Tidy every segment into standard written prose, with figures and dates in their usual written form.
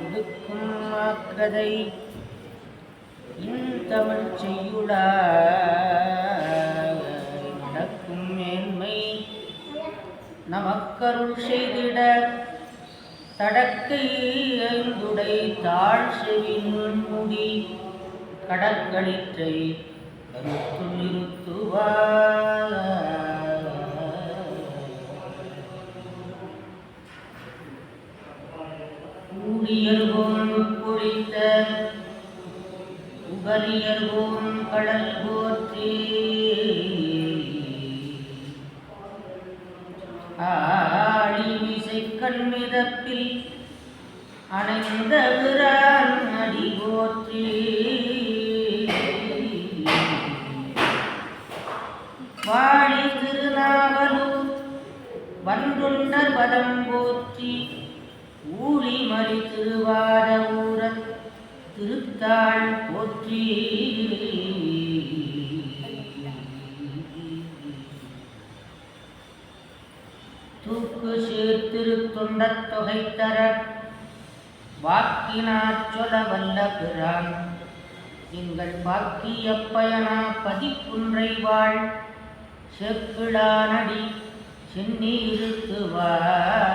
கொடுக்கும் மாக்கதை தமிழ் செய்யுளா நடக்கும் மேன்மை நமக்கருள் செய்திட தடக்கை ஐந்துடை தாழ் செவின் முடி கடற்களிற்றை கருத்துள் இருத்துவார். ஊழியர்கோன் பொழித்த உகலியர்கோன் கடல் போற்றி ஆழிமிசை கண்மிதப்பில் அணைந்த விரான் அடி போற்றி வாழி திருநாவலூர் வன்றுண்டர் பதம் போற்றி ஊழி மறி திருவாத ஊரன் திருத்தாள் போற்றி தூக்கு சீர்திருத்தொண்டத் தொகைத்தர வாக்கினாற் சொல வல்ல பிரான் எங்கள் பாக்கிய பயனா பதிக்குன்றை வாழ் செப்பிடானடி சென்னி இருத்துவார்.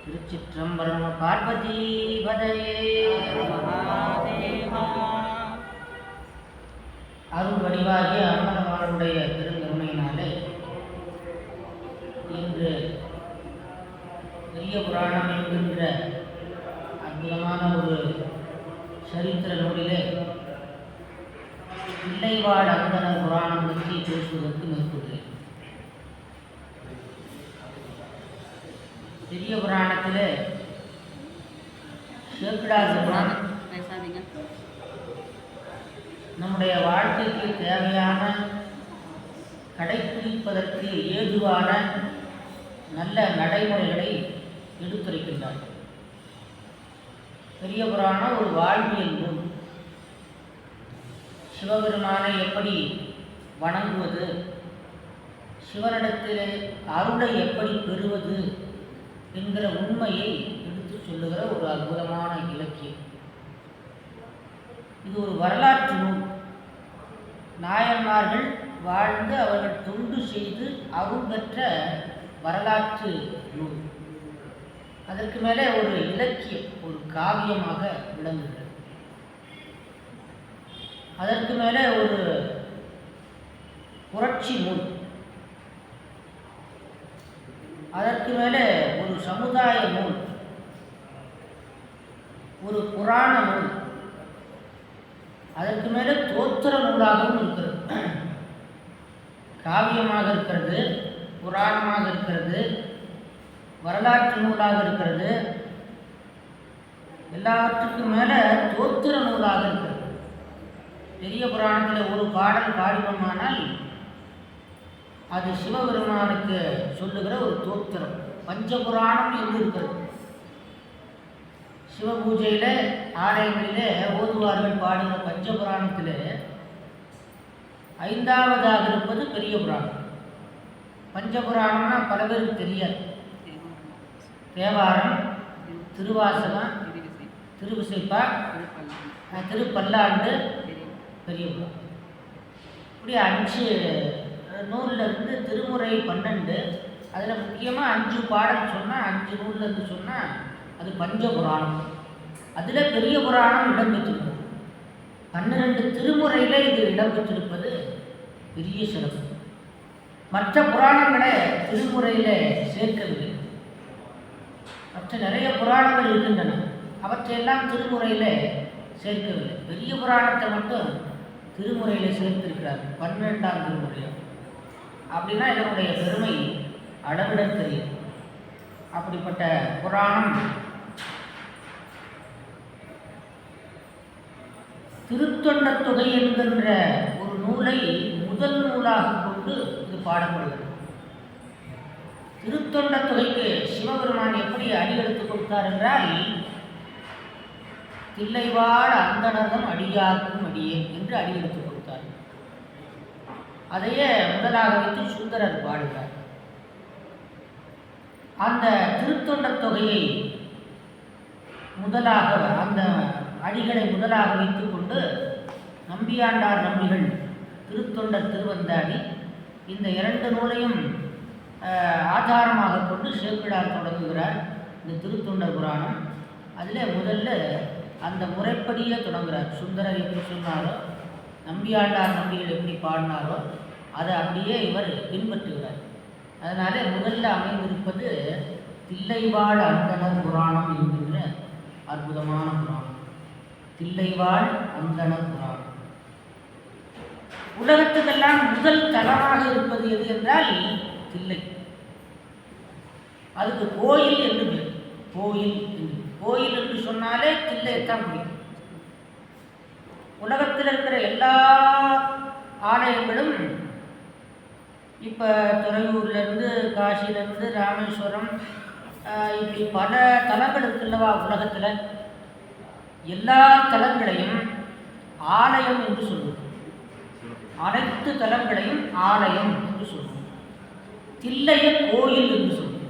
திருச்சிற்றம்பலம். பார்வதி பதையே. அருள் வடிவாகிய அம்மனவாளுடைய பெருங்கருணையினாலே இன்று பெரிய புராணம் என்கின்ற அற்புதமான ஒரு சரித்திர நூலிலே பிள்ளைவாழ் அந்தனர் புராணம் பற்றி பேசுவதற்கு மேற்கொள்கிறேன். பெரிய புராணத்தில் சேக்கிழார் நம்முடைய வாழ்க்கைக்கு தேவையான கடைப்பிடிப்பதற்கு ஏதுவான நல்ல நடைமுறைகளை எடுத்துரைக்கின்றார். பெரிய புராணம் ஒரு வாழ்வியல் நூல். சிவபெருமானை எப்படி வணங்குவது, சிவனிடத்திலே அருளை எப்படி பெறுவது என்கிற உண்மையை எடுத்து சொல்லுகிற ஒரு அற்புதமான இலக்கியம். இது ஒரு வரலாற்று நூல். நாயன்மார்கள் வாழ்ந்து அவர்கள் தொண்டு செய்து அருள் பெற்ற வரலாற்று நூல். அதற்கு மேலே ஒரு இலக்கியம், ஒரு காவியமாக விளங்குகிறது. அதற்கு மேலே ஒரு புரட்சி நூல். அதற்கு மேலே ஒரு சமுதாய நூல், ஒரு புராண நூல். அதற்கு மேலே தோத்திர நூலாகவும் இருக்கிறது. காவியமாக இருக்கிறது, புராணமாக இருக்கிறது, வரலாற்று நூலாக இருக்கிறது. எல்லாவற்றுக்கும் மேலே தோத்திர நூலாக இருக்கிறது. பெரிய புராணத்தில் ஒரு பாடல் பாடினோமானால் அது சிவபெருமானுக்கு சொல்லுகிற ஒரு தோத்திரம். பஞ்சபுராணம் என்று இருக்கிறது. சிவ பூஜையில் ஆலயங்களிலே ஓதுவார்கள் பாடுகிற பஞ்சபுராணத்தில் ஐந்தாவதாக இருப்பது பெரிய புராணம். பஞ்சபுராணம்னா பல பேருக்கு தெரியாது. தேவாரம், திருவாசகம், திருவிசைப்பா, திருப்பல்லாண்டு, பெரிய புராணம். இப்படி 5 நூலிலிருந்து திருமுறை 12. அதில் முக்கியமாக 5 பாடல் சொன்னால், 5 நூலிலிருந்து சொன்னால் அது பஞ்சபுராணம். அதில் பெரிய புராணம் இடம்பெற்றிருப்பது. 12 திருமுறையில் இது இடம்பெற்றிருப்பது பெரிய சிறப்பு. மற்ற புராணங்களை திருமுறையில் சேர்க்கவில்லை. மற்ற நிறைய புராணங்கள் இருக்கின்றன, அவற்றையெல்லாம் திருமுறையில் சேர்க்கவில்லை. பெரிய புராணத்தை மட்டும் திருமுறையில் சேர்த்திருக்கிறார்கள், 12ஆம் திருமுறையில். அப்படின்னா இதனுடைய பெருமை அளவிட தெரியும். அப்படிப்பட்ட புராணம் திருத்தொண்டத் தொகை என்கின்ற ஒரு நூலை முதல் நூலாக கொண்டு இது பாடப்படுகிறது. திருத்தொண்டத் தொகைக்கு சிவபெருமான் எப்படி அடியெடுத்து கொடுத்தார் என்றால், தில்லைவாழ் அந்தணர்தம் அடியார்க்கும் அடியேன் என்று அடியெடுத்து கொடுத்தார். அதையே முதலாக வைத்து சுந்தரர் பாடுகிறார். அந்த திருத்தொண்டர் தொகையை முதலாக, அந்த அடிகளை முதலாக வைத்துக்கொண்டு நம்பியாண்டார் நம்பிகள் திருத்தொண்டர் திருவந்தாடி இந்த 2 நூலையும் ஆதாரமாக கொண்டு சேக்கிழார் தொடங்குகிறார் இந்த திருத்தொண்டர் புராணம். அதில் முதல்ல அந்த முறைப்படியே தொடங்குகிறார். சுந்தரர் எப்படி சொன்னாரோ, நம்பியாண்டார் நம்பிகள் எப்படி பாடினாரோ அதை அப்படியே இவர் பின்பற்றுகிறார். அதனாலே முதல்ல அமைந்திருப்பது தில்லைவாழ் அந்தணர் புராணம் என்கின்ற அற்புதமான புராணம். தில்லைவாழ் அந்தணர் புராணம் உலகத்துக்கெல்லாம் முதல் தலமாக இருப்பது எது என்றால் தில்லை. அதுக்கு கோயில் என்று பேர். கோயில் என்று சொன்னாலே தில்லைத்தான் முடியும். உலகத்தில் இருக்கிற எல்லா ஆலயங்களும் இப்போ துறையூர்லேருந்து, காசியிலேருந்து, ராமேஸ்வரம், இப்படி பல தலங்கள் இருக்குல்லவா உலகத்தில். எல்லா தலங்களையும் ஆலயம் என்று சொல்லுவோம். அனைத்து தலங்களையும் ஆலயம் என்று சொல்லுவோம். தில்லையை கோயில் என்று சொல்லுவோம்.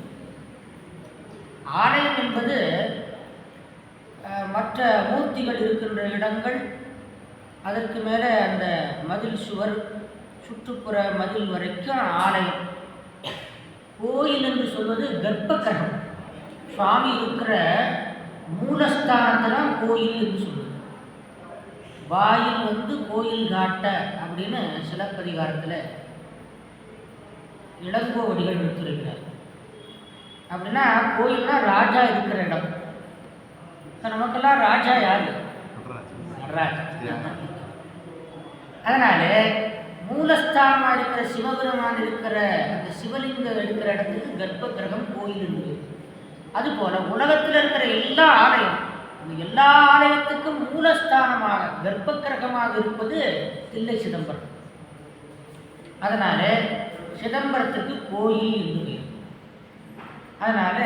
ஆலயம் என்பது மற்ற மூர்த்திகள் இருக்கின்ற இடங்கள், அதற்கு மேலே அந்த மதில் சுவர், சுற்றுப்புற மதில் வரைக்கும் ஆலயம். கோயில் என்று சொல்வது கர்ப்பகிரகம், சுவாமி இருக்கிற மூலஸ்தானத்தான் கோயில் என்று சொல்வது. வாயில் கோயில் காட்ட அப்படின்னு சிலப்பதிகாரத்தில் இளங்கோவடிகள் எடுத்துரைக்கிறார். அப்படின்னா கோயில்னா ராஜா இருக்கிற இடம். நமக்கெல்லாம் ராஜா யாரு? நடராஜா. அதனால மூலஸ்தானமாக இருக்கிற சிவபெருமான் இருக்கிற அந்த சிவலிங்கம் இருக்கிற இடத்துக்கு கர்ப்ப கிரகம் கோயில் இருக்கு. அதுபோல உலகத்தில் இருக்கிற எல்லா ஆலயம், அந்த எல்லா ஆலயத்துக்கும் மூலஸ்தானமாக கர்ப்ப கிரகமாக இருப்பது தில்லை சிதம்பரம். அதனால சிதம்பரத்துக்கு கோயில் என்று பேர். அதனால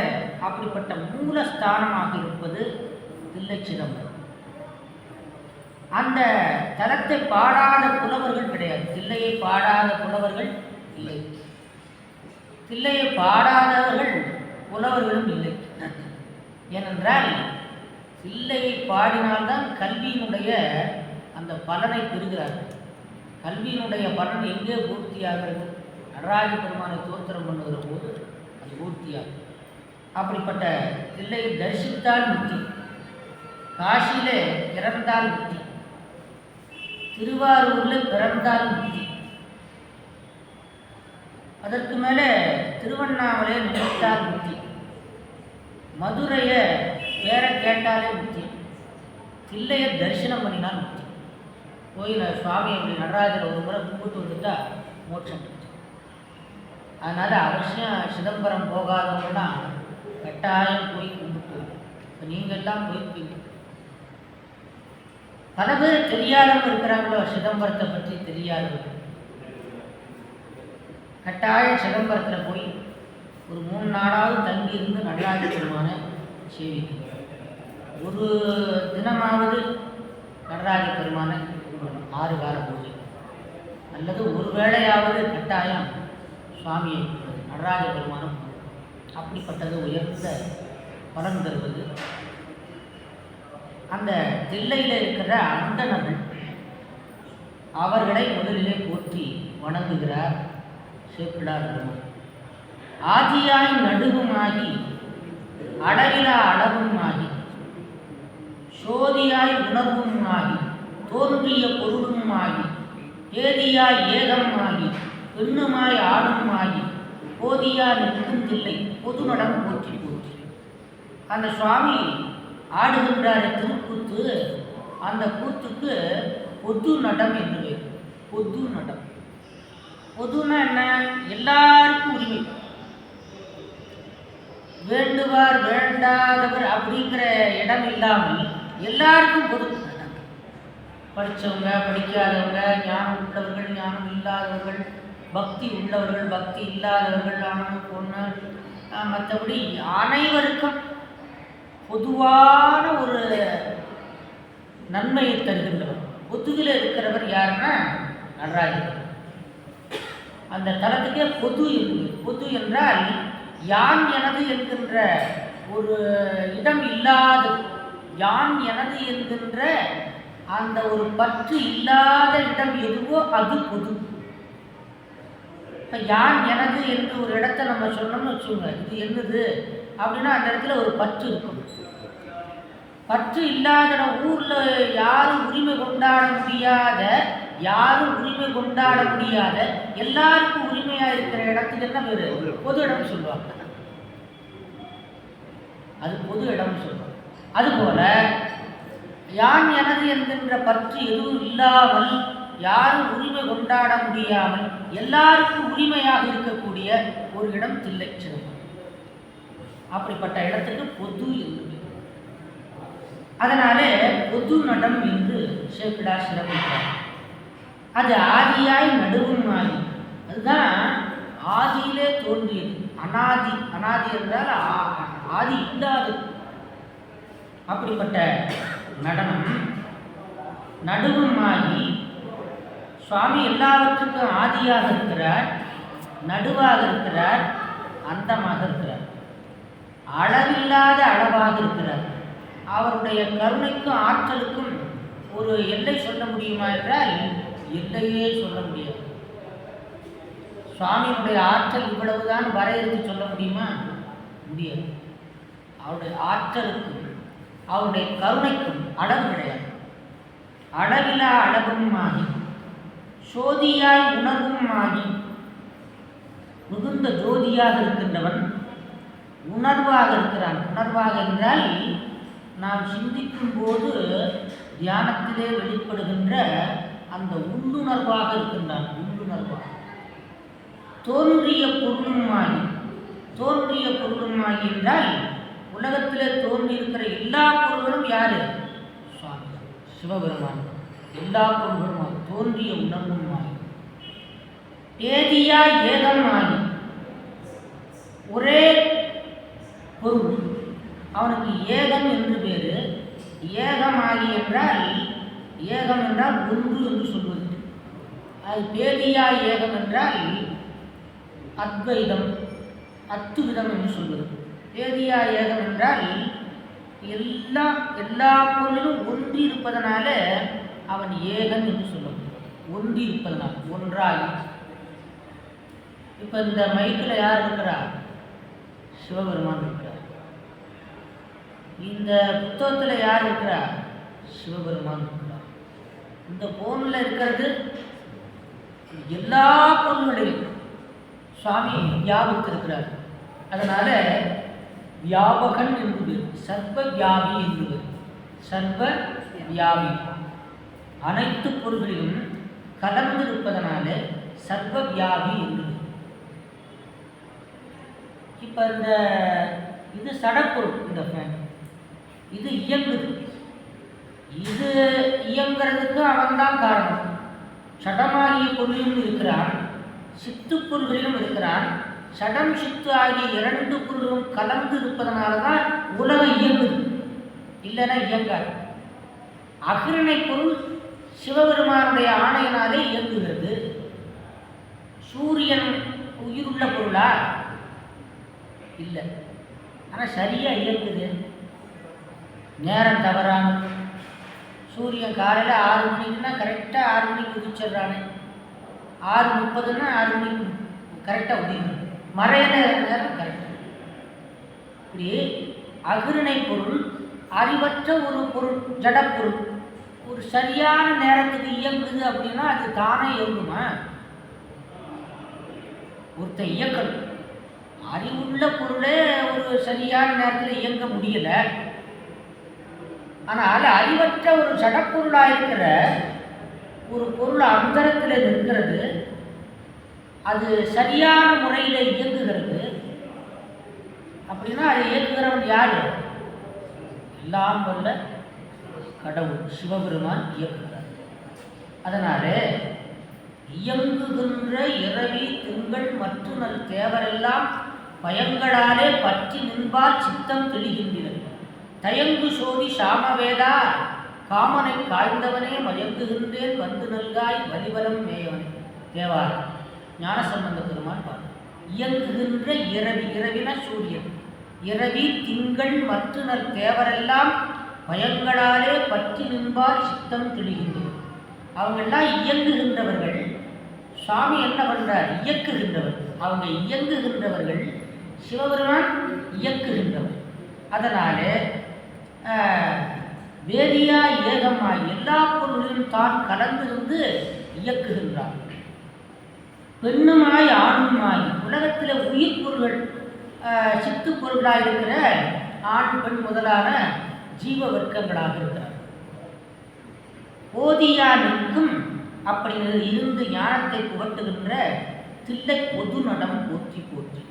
அப்படிப்பட்ட மூலஸ்தானமாக இருப்பது தில்லை சிதம்பரம். அந்த தலத்தை பாடாத புலவர்கள் கிடையாது. தில்லையை பாடாத புலவர்கள் இல்லை. தில்லையை பாடாதவர்கள் புலவர்களும் இல்லை. ஏனென்றால் தில்லையை பாடினால்தான் கல்வியினுடைய அந்த பலனை பெறுகிறார்கள். கல்வியினுடைய பலன் எங்கே பூர்த்தியாகிறது? நடராஜ பெருமானை தோத்திரம் பண்ணுகிற போது அது பூர்த்தியாகும். அப்படிப்பட்ட தில்லையை தரிசித்தால் முக்தி, காசியிலே இறந்தால் முக்தி, திருவாரூரில் பிறந்தால் முக்தி, அதற்கு மேலே திருவண்ணாமலையை நினைத்தால் முக்தி, மதுரையை பேரை கேட்டாலே முக்தி, தில்லையை தரிசனம் பண்ணினால் முக்தி. கோயில சுவாமி அப்படி நடராஜரை ஒரு முறை கும்பிட்டு வந்துட்டா மோட்சம் கிடைக்கும். அதனால் அவசியம் சிதம்பரம் போகாதவங்களாம் கட்டாயம் போய் கும்பிட்டு. இப்போ நீங்கள் எல்லாம் போயிருப்பீங்க. பல பேர் தெரியாதவங்க இருக்கிறாங்களோ, சிதம்பரத்தை பற்றி தெரியாதவங்க. கட்டாயம் சிதம்பரத்தில் போய் ஒரு 3 நாளாவது தங்கியிருந்து நடராஜ பெருமானை சேவிக்கணும். ஒரு தினமாவது நடராஜ பெருமானை 6 கால பூஜை, அல்லது ஒரு வேளையாவது கட்டாயம் சுவாமியை நடராஜ பெருமானம். அப்படிப்பட்டது உயர்ந்த பலன் தருவது. அந்த தில்லையில் இருக்கிற அந்தணர்கள் அவர்களை முதலிலே போற்றி வணங்குகிறார் சேக்கிழார் பெருமான். ஆதியாய் நடுவுமாகி அளவிலா அளவுமாகி சோதியாய் உணர்வுமாகி தோன்றிய பொருளுமாகி ஏதியாய் ஏகமாகி பெண்ணுமாய் ஆளுமாகி போதியா நிற்கும் தில்லை பொது நடம் போற்றி போற்றி. அந்த சுவாமி ஆடுகின்றார திருக்கூத்து, அந்த கூத்துக்கு பொது நடம் என்று பேர். பொது நடம். பொதுன்னா என்ன? எல்லாருக்கும் உரிமை. வேண்டுவார் வேண்டாதவர் அப்படிங்கிற இடம் இல்லாமல் எல்லாருக்கும் பொது. படித்தவங்க, படிக்காதவங்க, ஞானம் உள்ளவர்கள், ஞானம் இல்லாதவர்கள், பக்தி உள்ளவர்கள், பக்தி இல்லாதவர்கள், ஆணும் பொண்ணு, மற்றபடி அனைவருக்கும் பொதுவான ஒரு நன்மையை தருகின்றவர். பொதுவில் இருக்கிறவர் யாருன்னா நடராஜர். அந்த தலத்துக்கே பொது என்று. பொது என்றால் யான் எனது என்கின்ற ஒரு இடம் இல்லாதது, யான் எனது என்கின்ற அந்த ஒரு பற்று இல்லாத இடம் எதுவோ அது பொது. இப்போ யான் எனது என்று ஒரு இடத்த நம்ம சொன்னோம்னு வச்சுக்கோங்க, இது என்னது அப்படின்னா அந்த இடத்துல ஒரு பற்று இருக்கும். பற்று இல்லாத ஊரில் யாரும் உரிமை கொண்டாட முடியாத, எல்லாருக்கும் உரிமையாக இருக்கிற இடத்துக்கு என்ன பேர்? பொது இடம் சொல்லுவாங்க. அது பொது இடம் சொல்லுவாங்க. அதுபோல யான் எனது என்கின்ற பற்று எதுவும் இல்லாமல், யாரும் உரிமை கொண்டாட முடியாமல், எல்லாருக்கும் உரிமையாக இருக்கக்கூடிய ஒரு இடம் தில்லை சிதம்பரம். அப்படிப்பட்ட இடத்துக்கு பொது என்று. அதனாலே பொது நடம் என்று சேக்கிழார் சிறப்பிக்கிறார். அது ஆதியாய் நடுவும் ஆதி, அதுதான் ஆதியிலே தோன்றியது. அனாதி, அனாதி என்றால் ஆதி இல்லாதது. அப்படிப்பட்ட நடனம் நடுவும் ஆகி, சுவாமி எல்லாவற்றுக்கும் ஆதியாக இருக்கிறார், நடுவாக இருக்கிறார், அந்தமாக இருக்கிறார், அளவில்லாத அளவாக இருக்கிறார். அவருடைய கருணைக்கும் ஆற்றலுக்கும் ஒரு எல்லை சொல்ல முடியுமா என்றால் எல்லையே சொல்ல முடியாது. சுவாமியினுடைய ஆற்றல் இவ்வளவுதான் வரையறுத்து சொல்ல முடியுமா? முடியாது. அவருடைய ஆற்றலுக்கும் அவருடைய கருணைக்கும் அளவு கிடையாது. அளவிலா அளவும் ஆகி, சோதியாய் உணர்வும் ஆகி, மிகுந்த ஜோதியாக இருக்கின்றவன் உணர்வாக இருக்கிறான். உணர்வாக என்றால் நாம் சிந்திக்கும் போது தியானத்திலே வெளிப்படுகின்ற அந்த உள்ளுணர்வாக இருக்கின்றான். உள்ளுணர்வாக தோன்றிய பொருளுமாகி, தோன்றிய பொருளுமாகி என்றால் உலகத்திலே தோன்றியிருக்கிற எல்லா பொருள்களும் யாரு? சுவாமி சிவபெருமான். எல்லா பொருள்களும் தோன்றிய உணர்வுமாகி, ஏதியா ஏகமாகி, ஒரே பொருள் அவனுக்கு ஏகம் என்று பேரு. ஏகமாகி என்றால், ஏகம் என்றால் ஒன்று என்று சொல்வது. அது பேதியா ஏகம் என்றால் அத்வைதம், அத்துவிதம் என்று சொல்வது. பேதியா ஏகம் என்றால் எல்லா பொருளும் ஒன்றி இருப்பதனால அவன் ஏகன் என்று சொல்லுவது. ஒன்றி இருப்பதனால், ஒன்றாகி. இப்போ இந்த மைக்கில் யார் இருக்கிறார்? சிவபெருமான் இருக்கிறார். இந்த புத்தகத்தில் யார் இருக்கிறார்? சிவபெருமான் இருக்கிறார். இந்த போனில் இருக்கிறது எல்லா பொருள்களையும் சுவாமி வியாபித்திருக்கிறார். அதனால வியாபகன் என்பது சர்வ வியாபி என்பது. சர்வ வியாபி அனைத்து பொருள்களிலும் கலந்திருப்பதனால சர்வ வியாபி என்பது. இப்போ இந்த இது சடப்பொருள், இந்த ஃபேன் இது இயங்குது. இது இயங்கிறதுக்கு அவன்தான் காரணம். சடமாகிய பொருளிலும் இருக்கிறான், சித்து பொருள்களிலும் இருக்கிறான். சடம் சித்து ஆகிய இரண்டு பொருளும் கலந்து இருப்பதனால தான் உலகம் இயங்குது, இல்லைன்னா இயங்காது. அகிரணை பொருள் சிவபெருமானுடைய ஆணையினாலே இயங்குகிறது. சூரியன் உயிருள்ள பொருளா? இல்லை, ஆனால் சரியாக இயங்குது. நேரம் தவறாமல் சூரியன் காலையில் 6 மணிக்குன்னா கரெக்டாக 6 மணிக்கு உதிச்சிடுறானே, 6:30ன்னா 6 மணிக்கு கரெக்டாக உதிக்கணும். மறையில நேரம் கரெக்டாக. இப்படி அகிரணை பொருள், அறிவற்ற ஒரு பொருள், ஜடப்பொருள் ஒரு சரியான நேரத்துக்கு இயங்குது அப்படின்னா அது தானே இயங்குமா? ஒருத்த இயக்கணும். அறிவுள்ள பொருளே ஒரு சரியான நேரத்தில் இயங்க முடியலை. ஆனால் அறிவற்ற ஒரு சடப்பொருளாக இருக்கிற ஒரு பொருள் அந்தரத்தில் நிற்கிறது, அது சரியான முறையில் இயங்குகிறது. அப்படின்னா அதை இயக்குகிறவன் யார்? எல்லாம் வல்ல கடவுள் சிவபெருமான் இயக்குகிறார். அதனால இயங்குகின்ற இரவி திங்கள் மற்றும் நல் தேவரெல்லாம் பயங்களாலே பற்றி நின்பால் சித்தம் தெளிகின்றது. தயங்கு சோதி சாமவேதா காமனை காய்ந்தவனே மயங்குகின்றேன் வந்து நல்காய் வலிபலம் மேயவனே. தேவாரம் ஞானசம்பந்த பெருமான் பாடு. இயங்குகின்ற இரவி, இரவின சூரியன், இரவி திங்கள் மற்றுநர் தேவரெல்லாம் பயங்களாலே பற்றி நின்பார் சித்தம் தெளிகின்றது. அவங்கெல்லாம் இயங்குகின்றவர்கள். சுவாமி என்ன பண்றார்? இயக்குகின்றவர். அவங்க இயங்குகின்றவர்கள், சிவபெருமான் இயக்குகின்றவர். அதனாலே வேதியா ஏகமாய் எல்லா பொருளிலும் தான் கலந்திருந்து இயக்குகின்றார். பெண்ணுமாய் ஆணுமாய் உலகத்தில் உயிர் பொருள்கள் சித்து பொருள்களாக இருக்கிற ஆண் பெண் முதலான ஜீவ வர்க்கங்களாக இருக்கிறார். போதியா நிற்கும் அப்படி இருந்து ஞானத்தை புகட்டுகின்ற தில்லை பொது நடம் போற்றி போற்றி.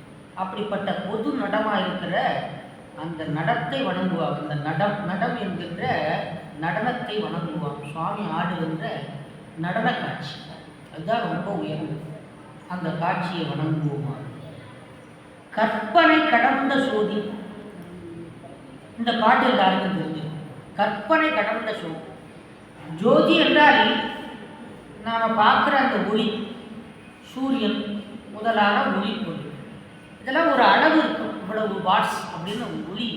அப்படிப்பட்ட பொது நடமாக இருக்கிற அந்த நடத்தை வணங்குவார். அந்த நடம் என்கின்ற நடனத்தை வணங்குவான். சுவாமி ஆடுகின்ற நடன காட்சி அதுதான் ரொம்ப உயர்ந்தது. அந்த காட்சியை வணங்குவோமா. கற்பனை கடந்த சோதி. இந்த பாட்டு எல்லாருக்கும் தெரிஞ்சிடும். கற்பனை கடந்த சோதி. ஜோதி என்றால் நாம் பார்க்குற அந்த ஒளி, சூரியன் முதலான ஒளி பொருள், இதெல்லாம் ஒரு அளவு இருக்கும். இவ்வளவு வாட்ஸ் அப்படின்னு ஒளி.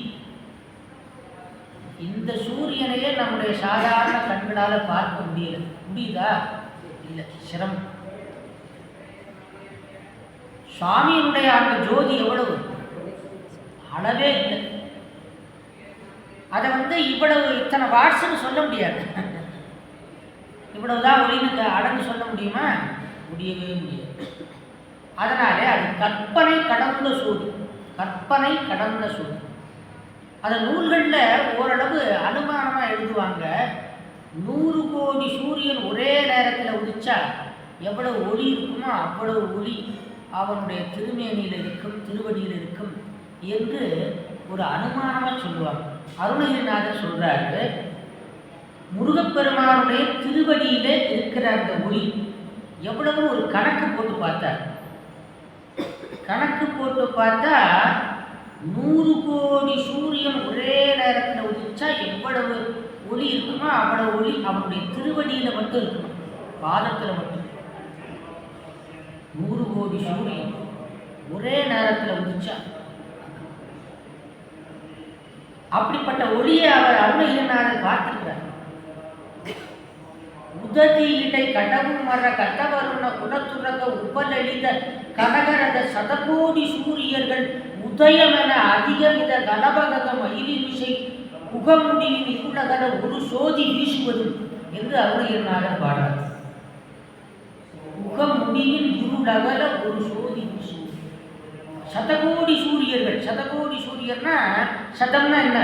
இந்த சூரியனையே நம்முடைய சாதாரண கண்களால் பார்க்க முடியுதா? இல்லை, சிரமம். சுவாமியினுடைய அந்த ஜோதி எவ்வளவு, அளவே இல்லை. அதை இவ்வளவு இத்தனை வாட்ஸ்ன்னு சொல்ல முடியாது. இவ்வளவுதான் ஒளின்னு அடங்கு சொல்ல முடியுமா? முடியவே முடியாது. அதனாலே அது கற்பனை கடந்த சோதி. கற்பனை கடந்த சோதி. அந்த நூல்களில் ஓரளவு அனுமானமாக எழுதுவாங்க. 100 கோடி சூரியன் ஒரே நேரத்தில் உதிச்சா எவ்வளவு ஒளி இருக்குமோ அவ்வளவு ஒளி அவனுடைய திருமேனியில் இருக்கும், திருவடியில் இருக்கும் என்று ஒரு அனுமானமாக சொல்லுவாங்க. அருணகிரிநாதர் சொல்றாரு, முருகப்பெருமானுடைய திருவடியிலே இருக்கிற அந்த ஒளி எவ்வளவு ஒரு கணக்கு போட்டு பார்த்தார். கணக்கு போட்டு பார்த்தா 100 கோடி சூரியன் ஒரே நேரத்தில் உதிச்சா எவ்வளவு ஒளி இருக்குமோ அவ்வளவு ஒளி அவனுடைய திருவடியில் மட்டும் இருக்கணும், பாதத்தில் மட்டும். 100 கோடி சூரியன் ஒரே நேரத்தில் உதிச்சா அப்படிப்பட்ட ஒளியை அவர் அருணகிரிநாதர் பார்த்திருக்கிறார். உததி இடை கடவும் மர கட்டவருண குலத்துறக உபலளித கனகரத சதகோடி சூரியர்கள் உதயமென அதிகமித கனபகத மயிலிமிசை புகமுடியின் இகுலகர ஒரு சோதி வீசுவது என்று அருணகிரிநாதர் பாடுறார். புகமுடியின் இருளகல ஒரு சோதி வீசுவது. சதகோடி சூரியர்கள். சதகோடி சூரியர்னா சதம்னா என்ன?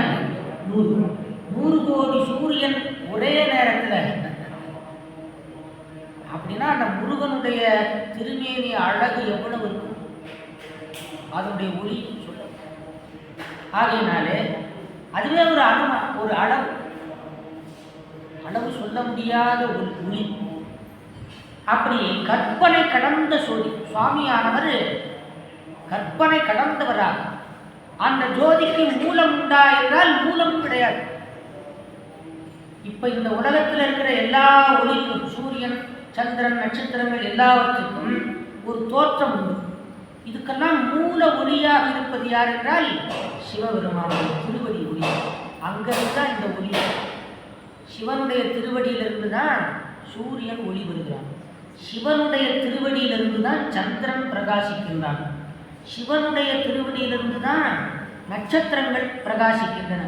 100 கோடி சூரியன் ஒரே நேரத்தில். அப்படின்னா அந்த முருகனுடைய திருமேனி அழகு எவ்வளவு இருக்கும், அதனுடைய ஒளி சொல்ல. ஆகையினாலே அதுவே ஒரு ஒரு அளவு சொல்ல முடியாத ஒரு ஒளி. அப்படி கற்பனை கடந்த சோதி. சுவாமியானவர் கற்பனை கடந்தவராக. அந்த ஜோதிக்கு மூலம் உண்டா என்றால் மூலம் கிடையாது. இப்ப இந்த உலகத்தில் இருக்கிற எல்லா ஒளிக்கும், சூரியன் சந்திரன் நட்சத்திரங்கள் எல்லாவற்றுக்கும் ஒரு தோற்றம் உண்டு. இதுக்கெல்லாம் மூல ஒளியாக இருப்பது யார் என்றால் சிவபெருமானுடைய திருவடி ஒளி. அங்கிருந்து தான் இந்த ஒளி. சிவனுடைய திருவடியிலிருந்து தான் சூரியன் ஒளி வருகிறான். சிவனுடைய திருவடியிலிருந்து தான் சந்திரன் பிரகாசிக்கின்றான். சிவனுடைய திருவடியிலிருந்து தான் நட்சத்திரங்கள் பிரகாசிக்கின்றன.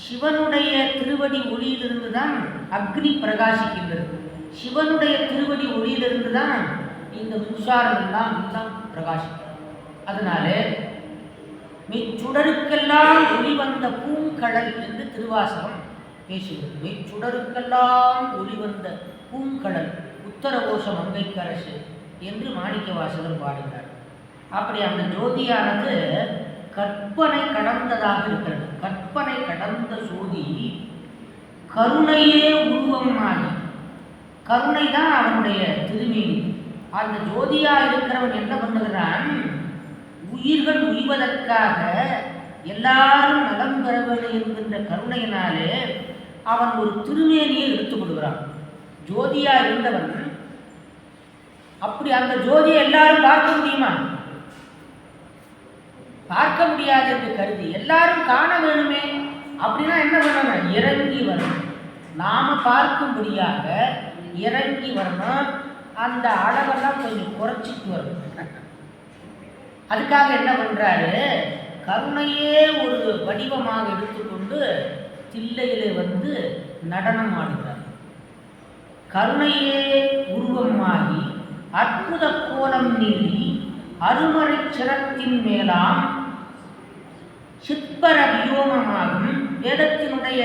சிவனுடைய திருவடி ஒளியிலிருந்து தான் அக்னி பிரகாசிக்கின்றது. சிவனுடைய திருவடி ஒளியிலிருந்து தான் இந்த மின்சாரம் எல்லாம் பிரகாசிக்கிறது. அதனாலே மெச்சுடருக்கெல்லாம் ஒளி வந்த பூங்கடல் என்று திருவாசகம் பேசுகிறது. மெச்சுடருக்கெல்லாம் ஒளி வந்த பூங்கடல் உத்தரகோஷ மங்கைக்கரசு என்று மாணிக்க வாசகர் பாடுகிறார். அப்படி அந்த ஜோதியானது கற்பனை கடந்ததாக இருக்கிறது. கற்பனை கடந்த சோதி கருணையே உருவமாகி, கருணை தான் அவனுடைய திருமேனி. அந்த ஜோதியா இருக்கிறவன் என்ன பண்ணுகிறான்? உயிர்கள் உய்வதற்காக எல்லாரும் நலம் பெற வேண்டும் என்கின்ற கருணையினாலே அவன் ஒரு திருமேனியை எடுத்துக் கொள்கிறான். ஜோதியா இருந்தவன் அப்படி அந்த ஜோதியை எல்லாரும் பார்க்க முடியுமா? பார்க்க முடியாது என்று கருதி எல்லாரும் காண வேணுமே அப்படின்னா என்ன பண்ணணும்? இறங்கி வரணும். நாம பார்க்கும்படியாக இறங்கி வரணும். அந்த அளவெல்லாம் கொஞ்சம் குறைச்சிட்டு வரணும். அதுக்காக என்ன பண்றாரு? கருணையே ஒரு வடிவமாக எடுத்துக்கொண்டு தில்லையிலே வந்து நடனம் ஆடுகிறார். கருணையே உருவமாகி அற்புத கோலம் நீடி அருமறை சிரத்தின் மேலாம் சிற்பர வியோமமாகும் வேதத்தினுடைய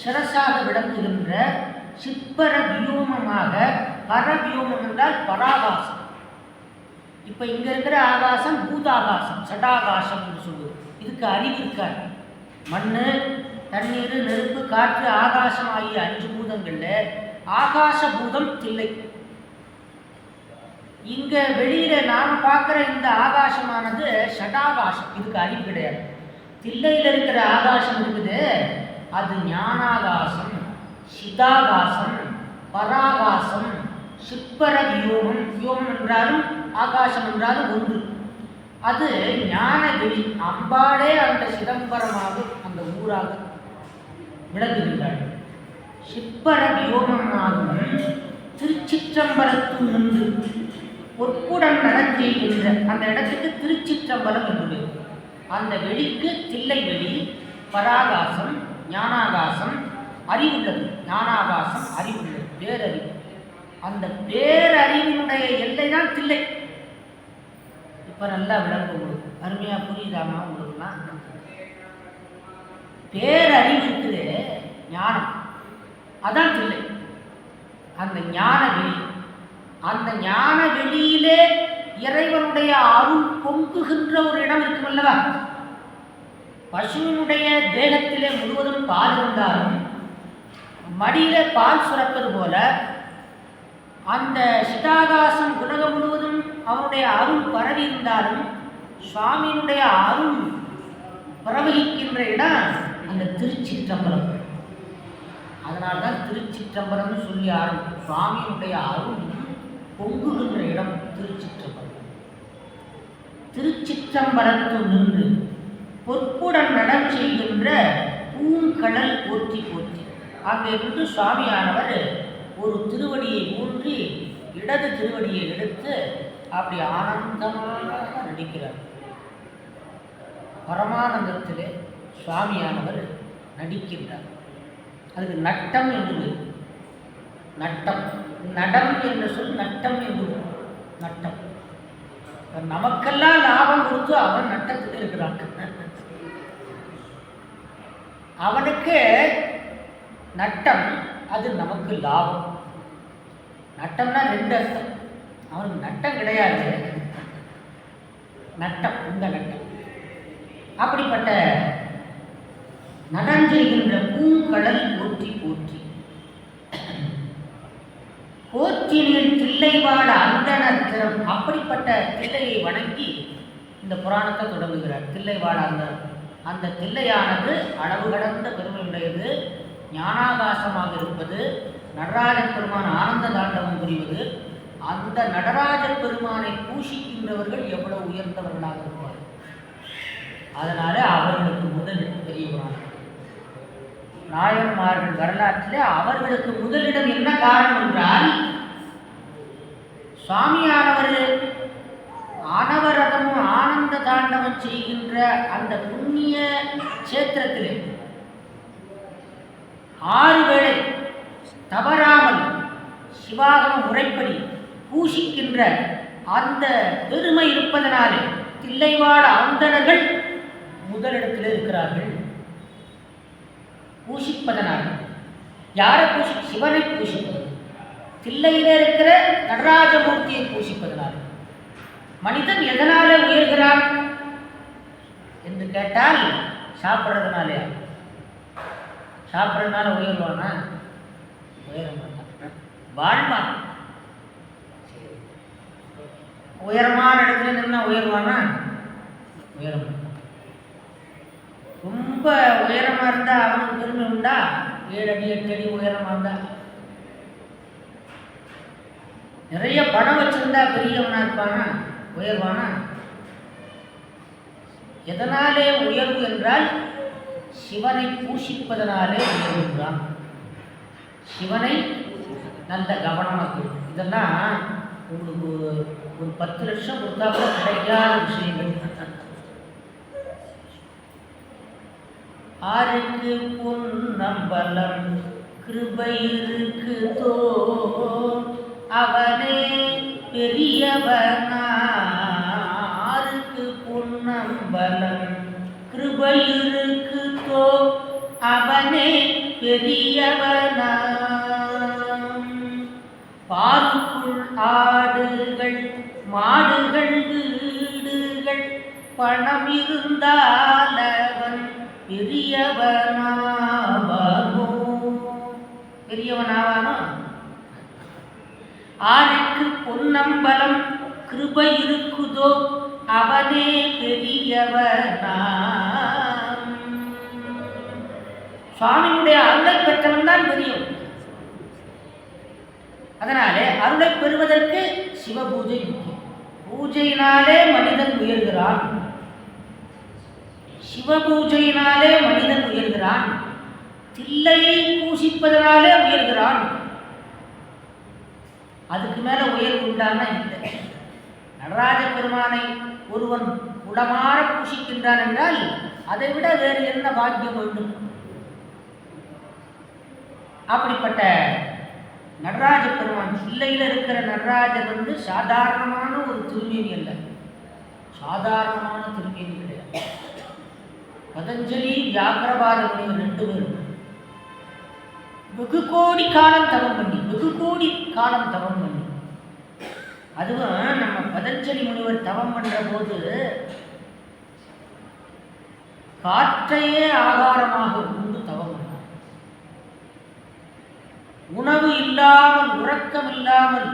சிரசாக விளங்குகின்ற சிற்பர வியோமமாக, பரவியோமம் என்றால் பராகாசம். இப்போ இங்கே இருக்கிற ஆகாசம் பூதாகாசம், சடாகாசம் என்று சொல்லுவது. இதுக்கு அறிவு இருக்காது. மண், தண்ணீர், நெருப்பு, காற்று, ஆகாசம் ஆகிய 5 பூதங்களில் ஆகாச பூதம் தில்லை. இங்கே வெளியில் நாம் பார்க்குற இந்த ஆகாசமானது ஷடாகாசம். இதுக்கு அறிவு கிடையாது. தில்லையில் இருக்கிற ஆகாசம் இருக்குது, அது ஞானாகாசம், சிதாகாசம், பராகாசம், சிற்பர வியோமம். வியோமம் என்றாலும் ஆகாசம் என்றாலும் ஒன்று. அது ஞான வெளி. அம்பாளே அந்த சிதம்பரமாக அந்த ஊராக விளங்குகின்றாள். சிற்பர வியோமமாகும் திருச்சிற்றம்பலத்து நின்று பொற்குடன் நடந்தெய்கின்ற அந்த இடத்துக்கு திருச்சிற்றம்பலம் என்று. அந்த வெளிக்கு தில்லை வெளி, பராகாசம், ஞானாகாசம், அறிவுள்ளது. ஞானாகாசம் அறிவுள்ளது, பேரறிவு. அந்த பேரறிவினுடைய எல்லை தான் தில்லை. இப்போ நல்லா விளங்கும். அருமையாக புரியுதாமா உங்களுக்குலாம்? பேரறிவு இருக்குது, ஞானம், அதான் தில்லை. அந்த ஞான வெளி, அந்த ஞான வெளியிலே இறைவனுடைய அருள் பொங்குகின்ற ஒரு இடம் இருக்குமல்லவா? பசுவினுடைய தேகத்திலே முழுவதும் பால் இருந்தாலும் மடியிலே பால் சுரப்பது போல அந்த சிதாகாசம் உலகம் முழுவதும் அவனுடைய அருள் பரவி இருந்தாலும் சுவாமியினுடைய அருள் பிரவகிக்கின்ற இடம் அந்த திருச்சிற்றம்பலம். அதனால்தான் திருச்சிற்றம்பலம்னு சொல்லி ஆரம்பிக்கும். சுவாமியினுடைய அருள் பொங்குகின்ற இடம் திருச்சிற்றம்பலம். திருச்சிற்றம்பலத்து நின்று பொற்புடன் நடம் செய்கின்ற பூங்கடல் போற்றி போற்றி. அங்கே இருந்து சுவாமியானவர் ஒரு திருவடியை ஊன்றி இடது திருவடியை எடுத்து அப்படி ஆனந்தமாக நடிக்கிறார். பரமானந்தத்திலே சுவாமியானவர் நடிக்கின்றார். அதுக்கு நட்டம் என்று. நட்டம், நடம் என்ற சொல் நட்டம் என்று. நட்டம் நமக்கெல்லாம் லாபம் கொடுத்து அவன் நட்டத்தில் இருக்கிறான். அவனுக்கு நட்டம், அது நமக்கு லாபம். நட்டம்னா 2 அர்த்தம். அவனுக்கு நட்டம் கிடையாது, நட்டம் இந்த நட்டம். அப்படிப்பட்ட நடஞ்செய்கின்ற பூங்கடல் போற்றி போற்றி. போற்றினில் தில்லைவாழ அந்தனர் திறம். அப்படிப்பட்ட தில்லையை வணங்கி இந்த புராணத்தை தொடங்குகிறார். தில்லைவாழ அந்தனர். அந்த தில்லையானது அளவு கடந்த பெருமையுடையது, ஞானாகாசமாக இருப்பது, நடராஜ பெருமான் ஆனந்த தாண்டவம் புரிவது. அந்த நடராஜ பெருமானை பூஷிக்கின்றவர்கள் எவ்வளவு உயர்ந்தவர்களாக இருப்பார். அதனால அவர்களுக்கு முதலிடம் பெரிய புராணம். நாயன்மார்கள் வரலாற்றிலே அவர்களுக்கு முதலிடம் என்ன காரணம் என்றால், சுவாமியானவர் ஆனவரதமும் ஆனந்த தாண்டவம் செய்கின்ற அந்த புண்ணிய கஷேத்திரத்திலே 6 வேளை தவறாமல் சிவாகம முறைப்படி பூஷிக்கின்ற அந்த பெருமை இருப்பதனாலே தில்லைவாழ் அந்தணர்கள் முதலிடத்தில் இருக்கிறார்கள். பூஷிப்பதனால் யாரை சிவனை பூஷிப்பது, தில்லையிலே இருக்கிற நடராஜமூர்த்தியை பூஷிப்பதனால். மனிதன் எதனால உயர்கிறான் என்று கேட்டால் சாப்பிட்றதுனாலே. சாப்பிட்றதுனால உயர்வானா? உயர மாட்டான், வாழ்வான். உயரமான இடத்துல நின்னா உயர்வானா? உயர மாட்டான். ரொம்ப உயரமாக இருந்தால் அவனுக்கு பெருமை உண்டா? 7 அடி 8 அடி உயரமாக இருந்தால். நிறைய பணம் வச்சிருந்தா பெரியவனா இருப்பானா? உயர்வானா? எதனாலே உயர்வு என்றால் சிவனை பூஷிப்பதனாலே உயர்வுகிறான். சிவனை நல்ல கவனமாக இதெல்லாம் உங்களுக்கு ஒரு 10 லட்சம் கொடுத்தா கூட கிடைக்காத விஷயங்கள். ஆருக்கு பொன்னம்பலம் கிருபை இருக்குதோ அவனே பெரியவனா. ஆருக்கு பொன்னம்பலம் கிருபை இருக்குதோ அவனே பெரியவனா. பாருக்குள் ஆடுகள் மாடுகள் வீடுகள் பணம் இருந்தால் அவன் பெரியவனாவானோ. பெரியவனாவானோ. ஆருக்கு பொன்னம்பலம் கிருபை இருக்குதோ அவனே பெரியவனா. சுவாமியுடைய அருளை பெற்றவன் தான் பெரியவன். அதனாலே அருளை பெறுவதற்கு சிவ பூஜை முக்கியம். பூஜையினாலே மனிதன் உயர்கிறான். சிவ பூஜையினாலே மனிதன் உயர்கிறான். தில்லையை பூசிப்பதனாலே உயர்கிறான். அதுக்கு மேல உயர்வு உண்டானா இல்லை. நடராஜ பெருமானை ஒருவன் உளமாற பூசிக்கின்றான் என்றால் அதை விட வேறு என்ன பாக்கியம் வேண்டும்? அப்படிப்பட்ட நடராஜ பெருமான் தில்லையில் இருக்கிற நடராஜர் சாதாரணமான ஒரு திருமேனி அல்ல. சாதாரணமான திருமேனி கிடையாது. பதஞ்சலி வியாக்கிரபாத முனிவர் 2 பேரும் வெகு கோடி காலம் தவம் பண்ணி அதுவும் நம்ம பதஞ்சலி முனிவர் தவம் பண்ற போது காற்றையே ஆகாரமாக கொண்டு தவம் பண்ணார். உணவு இல்லாமல் உறக்கம் இல்லாமல்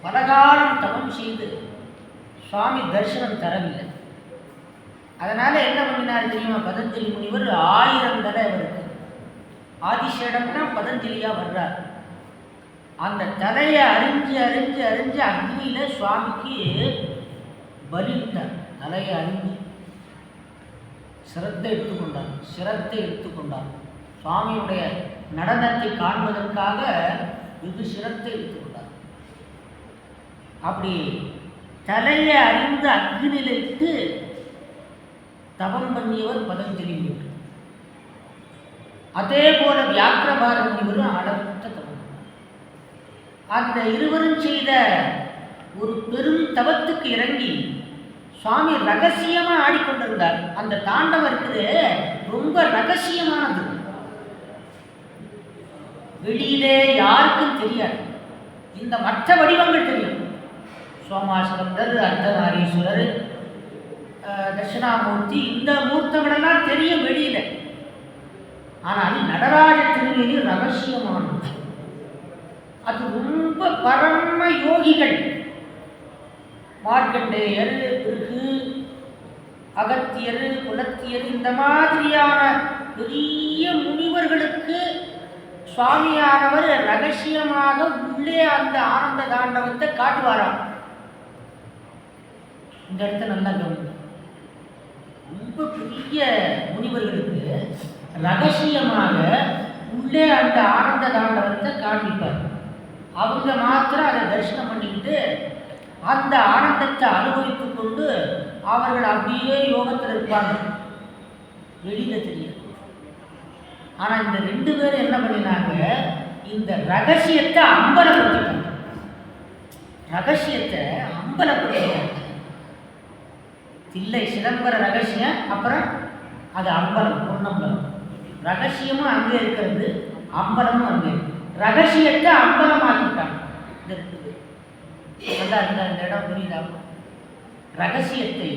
பலகாலம் தவம் செய்து சுவாமி தரிசனம் தரவில்லை. அதனால என்ன பண்ணினார் தெரியுமா? பதஞ்சலி முனிவர் 1000 தடவை அவருக்கு ஆதிசேடம் தான் பதஞ்சலியா வர்றார். அந்த தலையை அறிஞ்சு அக்னியில சுவாமிக்கு பலிட்டார். தலையை அறிஞ்சு சிரத்தை எடுத்துக்கொண்டார். சுவாமியுடைய நடனத்தை காண்பதற்காக வெகு சிரத்தை எடுத்துக்கொண்டார். அப்படி தலையை அறிந்து அக்னியில இட்டு தவம் பண்ணியவர் பதஞ்சலி முனிவர். அதே போல வியாக்கிரபாத முனிவரும் அளவற்ற தவம். அந்த இருவரும் செய்த ஒரு பெரும் தவத்துக்கு இறங்கி சுவாமி ரகசியமா ஆடிக்கொண்டிருந்தார். அந்த தாண்டவம் இருக்குது ரொம்ப ரகசியமானது. வெளியிலே யாருக்கும் தெரியாது. இந்த மற்ற வடிவங்கள் தெரியும். சோமாஸ்கந்தர், அர்த்தநாரீஸ்வரர், தட்சிணாமூர்த்தி, இந்த மூர்த்தங்களெல்லாம் தெரியும் வெளியில. ஆனால் நடராஜ திருமேனி ரகசியமானது. அது ரொம்ப பரம யோகிகள், மார்க்கண்டேயர், பிருகு, அகத்தியர், குலத்தியர், இந்த மாதிரியான பெரிய முனிவர்களுக்கு சுவாமியானவர் ரகசியமாக உள்ளே அந்த ஆனந்த தாண்டவத்தை காட்டுவாராம். இந்த இடத்த நல்லா கவனிங்க. ரொம்ப பெரிய முனிவர்களுக்கு ரகசியமாக உள்ளே அந்த ஆனந்த தாண்டவத்தை காண்பிப்பார். அவங்க மாத்திரம் அதை தரிசனம் பண்ணிக்கிட்டு அந்த ஆனந்தத்தை அனுபவித்து கொண்டு அவர்கள் அப்படியே யோகத்தில் இருப்பாங்க. வெளியில தெரியாது. ஆனால் இந்த 2 பேரும் என்ன பண்ணினாங்க? இந்த ரகசியத்தை அம்பலப்படுத்திட்டாங்க. தில்லை சிதம்பர ரகசியம், அப்புறம் அது அம்பலம், பொன்னம்பலம். ரகசியமும் அங்கே இருக்கிறது, அம்பலமும் அங்கே. ரகசியத்தை அம்பலமாக்கிட்டாங்க. இந்த 2 பேர் நல்லா இருந்தா இந்த இடம் புரியுதாமா? ரகசியத்தை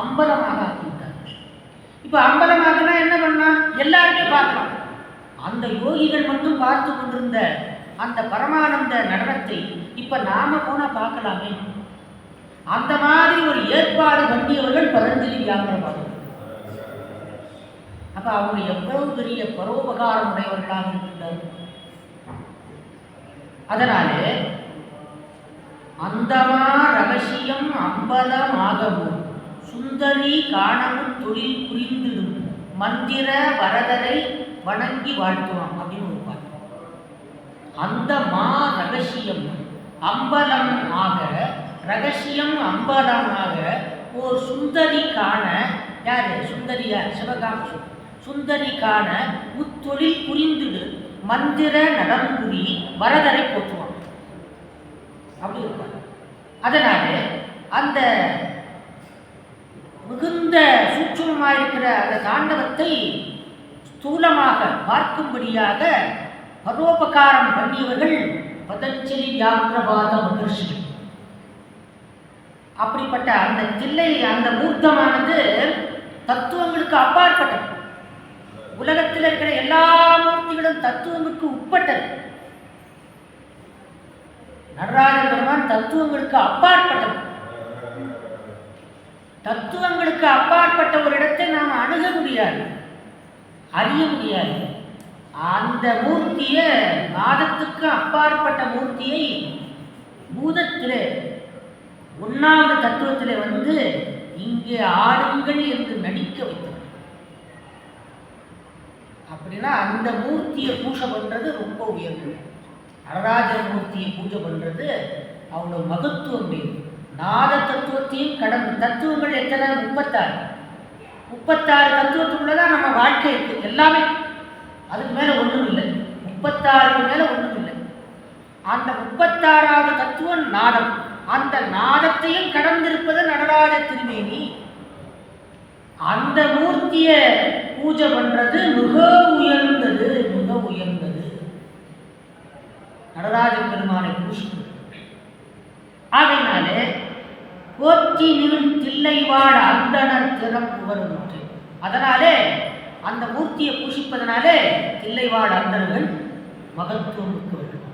அம்பலமாக ஆக்கிவிட்டாங்க. இப்போ அம்பலமாகனா என்ன பண்ணா? எல்லாருமே பார்க்கலாம். அந்த யோகிகள் மட்டும் பார்த்து கொண்டிருந்த அந்த பரமானந்த நடனத்தை இப்ப நாம போனா பார்க்கலாமே. அந்த மாதிரி ஒரு ஏற்பாடு பண்ணியவர்கள் பதஞ்சலி வியாக்கிரபாதர். அப்ப அவங்க எவ்வளவு பெரிய பரோபகாரம் உடையவர்களாக இருக்கின்றார்கள். அதனாலே அந்தமா ரகசியம் அம்பலமாகவும் சுந்தரி காணவும் தொழில் புரிந்திடும் மந்திர வரதரை வணங்கி வாழ்த்துவான் அப்படின்னு ஒரு பாட்டு. அந்த மா ரகசியம் அம்பலம் ஆக, ரகசியம் அம்பலமாக ஓர் சுந்தரி காண, யாரு சுந்தரியார் சிவகாமி, சுந்தரி காண முத்தொழில் புரிந்துடு மந்திர நடம்புரி வரதரை போற்றுவான் அப்படி இருப்பாங்க. அதனால அந்த மிகுந்த சூட்சுமமாக இருக்கிற அந்த தாண்டவத்தை ஸ்தூலமாக பார்க்கும்படியாக பரோபகாரம் பண்ணியவர்கள் பதஞ்சலி வியாக்கிரபாத மகர்ஷி. அப்படிப்பட்ட அந்த தில்லை, அந்த மூர்த்தமானது தத்துவங்களுக்கு அப்பாற்பட்டது. உலகத்தில் இருக்கிற எல்லா மூர்த்திகளும் தத்துவங்களுக்கு உட்பட்டது. நடராஜ பெருமான் தத்துவங்களுக்கு அப்பாற்பட்டது. தத்துவங்களுக்கு அப்பாற்பட்ட ஒரு இடத்தை நாம் அணுக முடியாது, அறிய முடியாது. அந்த மூர்த்தியை, நாதத்துக்கு அப்பாற்பட்ட மூர்த்தியை பூதத்திலே ஒன்றாவது தத்துவத்திலே வந்து இங்கே ஆடுங்கள் என்று நடிக்க வைத்தவர். அப்படின்னா அந்த மூர்த்தியை பூஜை பண்றது ரொம்ப உயர்வு. நடராஜ மூர்த்தியை பூஜை பண்றது அவ்வளோ மகத்துவம் உடையது. நாத தத்துவத்தையும் கடந்து, தத்துவங்கள் எத்தனை? 36 தத்துவத்துக்குள்ளதான் நம்ம வாழ்க்கை இருக்கு. எல்லாமே அதுக்கு மேல ஒன்றும் இல்லை, 36க்கு மேல ஒன்றும் இல்லை. அந்த 36வது தத்துவம் நாதம். அந்த நாதத்தையும் கடந்திருப்பது நடராஜ திருமேனி. அந்த மூர்த்தியை பூஜை பண்றது மிக உயர்ந்தது, மிக உயர்ந்தது நடராஜ பெருமானை பூஜிப்பது. ஆகையினாலே போற்றி நிமிழ் தில்லைவாழ் அந்தனர் திறம் புகழ்ந்து, அதனாலே அந்த மூர்த்தியை பூஷிப்பதனாலே தில்லைவாழ் அந்தர்கள் மகத்துவம் மிக்கவர்கள்.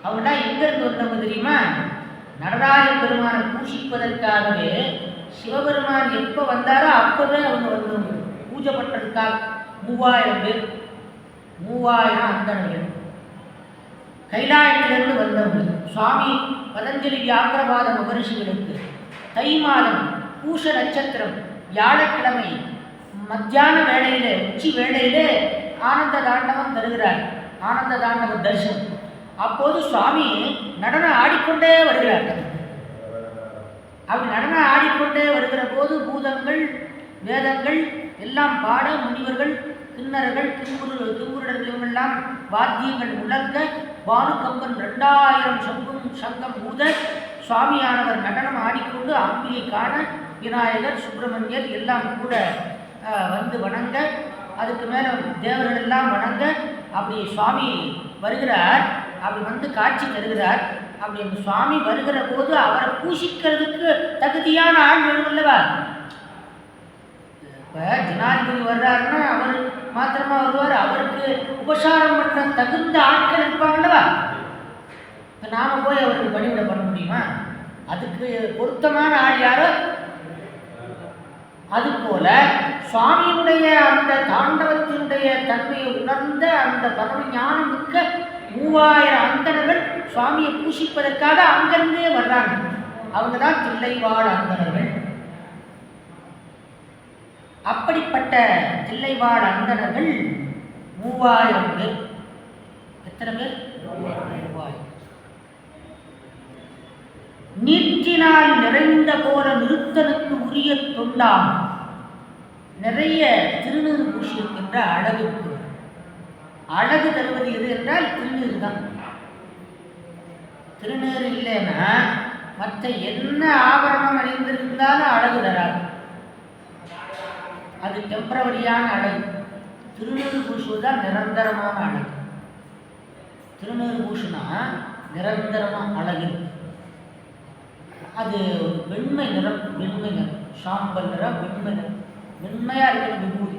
அவங்கள்டா எங்கிருந்து வந்தவங்க தெரியுமா? நடராஜ பெருமானை பூஷிப்பதற்காகவே சிவபெருமான் எப்போ வந்தாரோ அப்போவே அவங்க வந்தவங்க. பூஜை பண்ணுறதுக்காக 3000 பேர், 3000 அந்தணர்கள் கைலாயத்திலிருந்து வந்தவங்க. சுவாமி பதஞ்சலி வியாக்கிரபாத மகரிஷிகளுக்கு தை மாதம் பூஷ நட்சத்திரம் வியாழக்கிழமை மத்தியான வேளையிலே, உச்சி வேளையிலே ஆனந்த தாண்டவம் தருகிறார், ஆனந்த தாண்டவ தரிசனம். அப்போது சுவாமி நடனம் ஆடிக்கொண்டே வருகிறார். அப்படி நடனம் ஆடிக்கொண்டே வருகிற போது பூதங்கள், வேதங்கள் எல்லாம் பாட, முனிவர்கள், கிண்ணறர்கள், கிங்குருடர்கள் இவங்கெல்லாம் வாத்தியங்கள் முழங்க, பானுகம்பன் 2000 சங்கம் ஊத, சுவாமியானவர் நடனம் ஆடிக்கொண்டு அம்பிகை காண, விநாயகர், சுப்பிரமணியர் எல்லாம் கூட வந்து வணங்க, அதுக்கு மேலே தேவர்கள் எல்லாம் வணங்க. அப்படி சுவாமி வருகிறார், அப்படி வந்து காட்சி தருகிறார். அப்படி அந்த சுவாமி வருகிற போது அவரை பூஷிக்கிறதுக்கு தகுதியான ஆள் வேணுமல்லவா? இப்போ ஜனாதிபதி வர்றாருன்னா அவர் மாத்திரமா வருவார், அவருக்கு உபசாரம் பண்ண தகுந்த ஆட்கள் இருப்பாங்கல்லவா? இப்போ நாம் போய் அவருக்கு பணிவிட பண்ண முடியுமா? அதுக்கு பொருத்தமான ஆள் யாரோ. அதுபோல சுவாமியினுடைய அந்த தாண்டவத்தினுடைய தன்மையை உணர்ந்த அந்த பரம ஞானம் மிக்க 3000 அந்தணர்கள் சுவாமியை பூஷிப்பதற்காக அங்கிருந்தே வர்றாங்க. அவங்க தான் தில்லைவாழ் அந்தணர்கள். அப்படிப்பட்ட தில்லைவாழ் அந்தணர்கள் 3000 பேர். எத்தனை பேர்? 3000. நீற்றினால் நிறைந்த போல நிறுத்தனுக்கு உரிய தொண்டாம். நிறைய திருநீறு பூசியிருக்கின்ற அழகு இருக்கு. அழகு தருவது எது என்றால் திருநீறு தான். திருநீறு இல்லைன்னா மற்ற என்ன ஆபரணம் அணிந்திருந்தாலும் அழகு தராது. அது டெம்பரவரியான அழகு. திருநீறு பூசுவதுதான் நிரந்தரமான அழகு. திருநீறு பூசுனா நிரந்தரமாக அழகு. அது ஒரு வெண்மை நிறம், வெண்மை நிறம், சாம்பல் நிறம், வெண்மை நிறம், வெண்மையாக இருக்கிற விபூதி.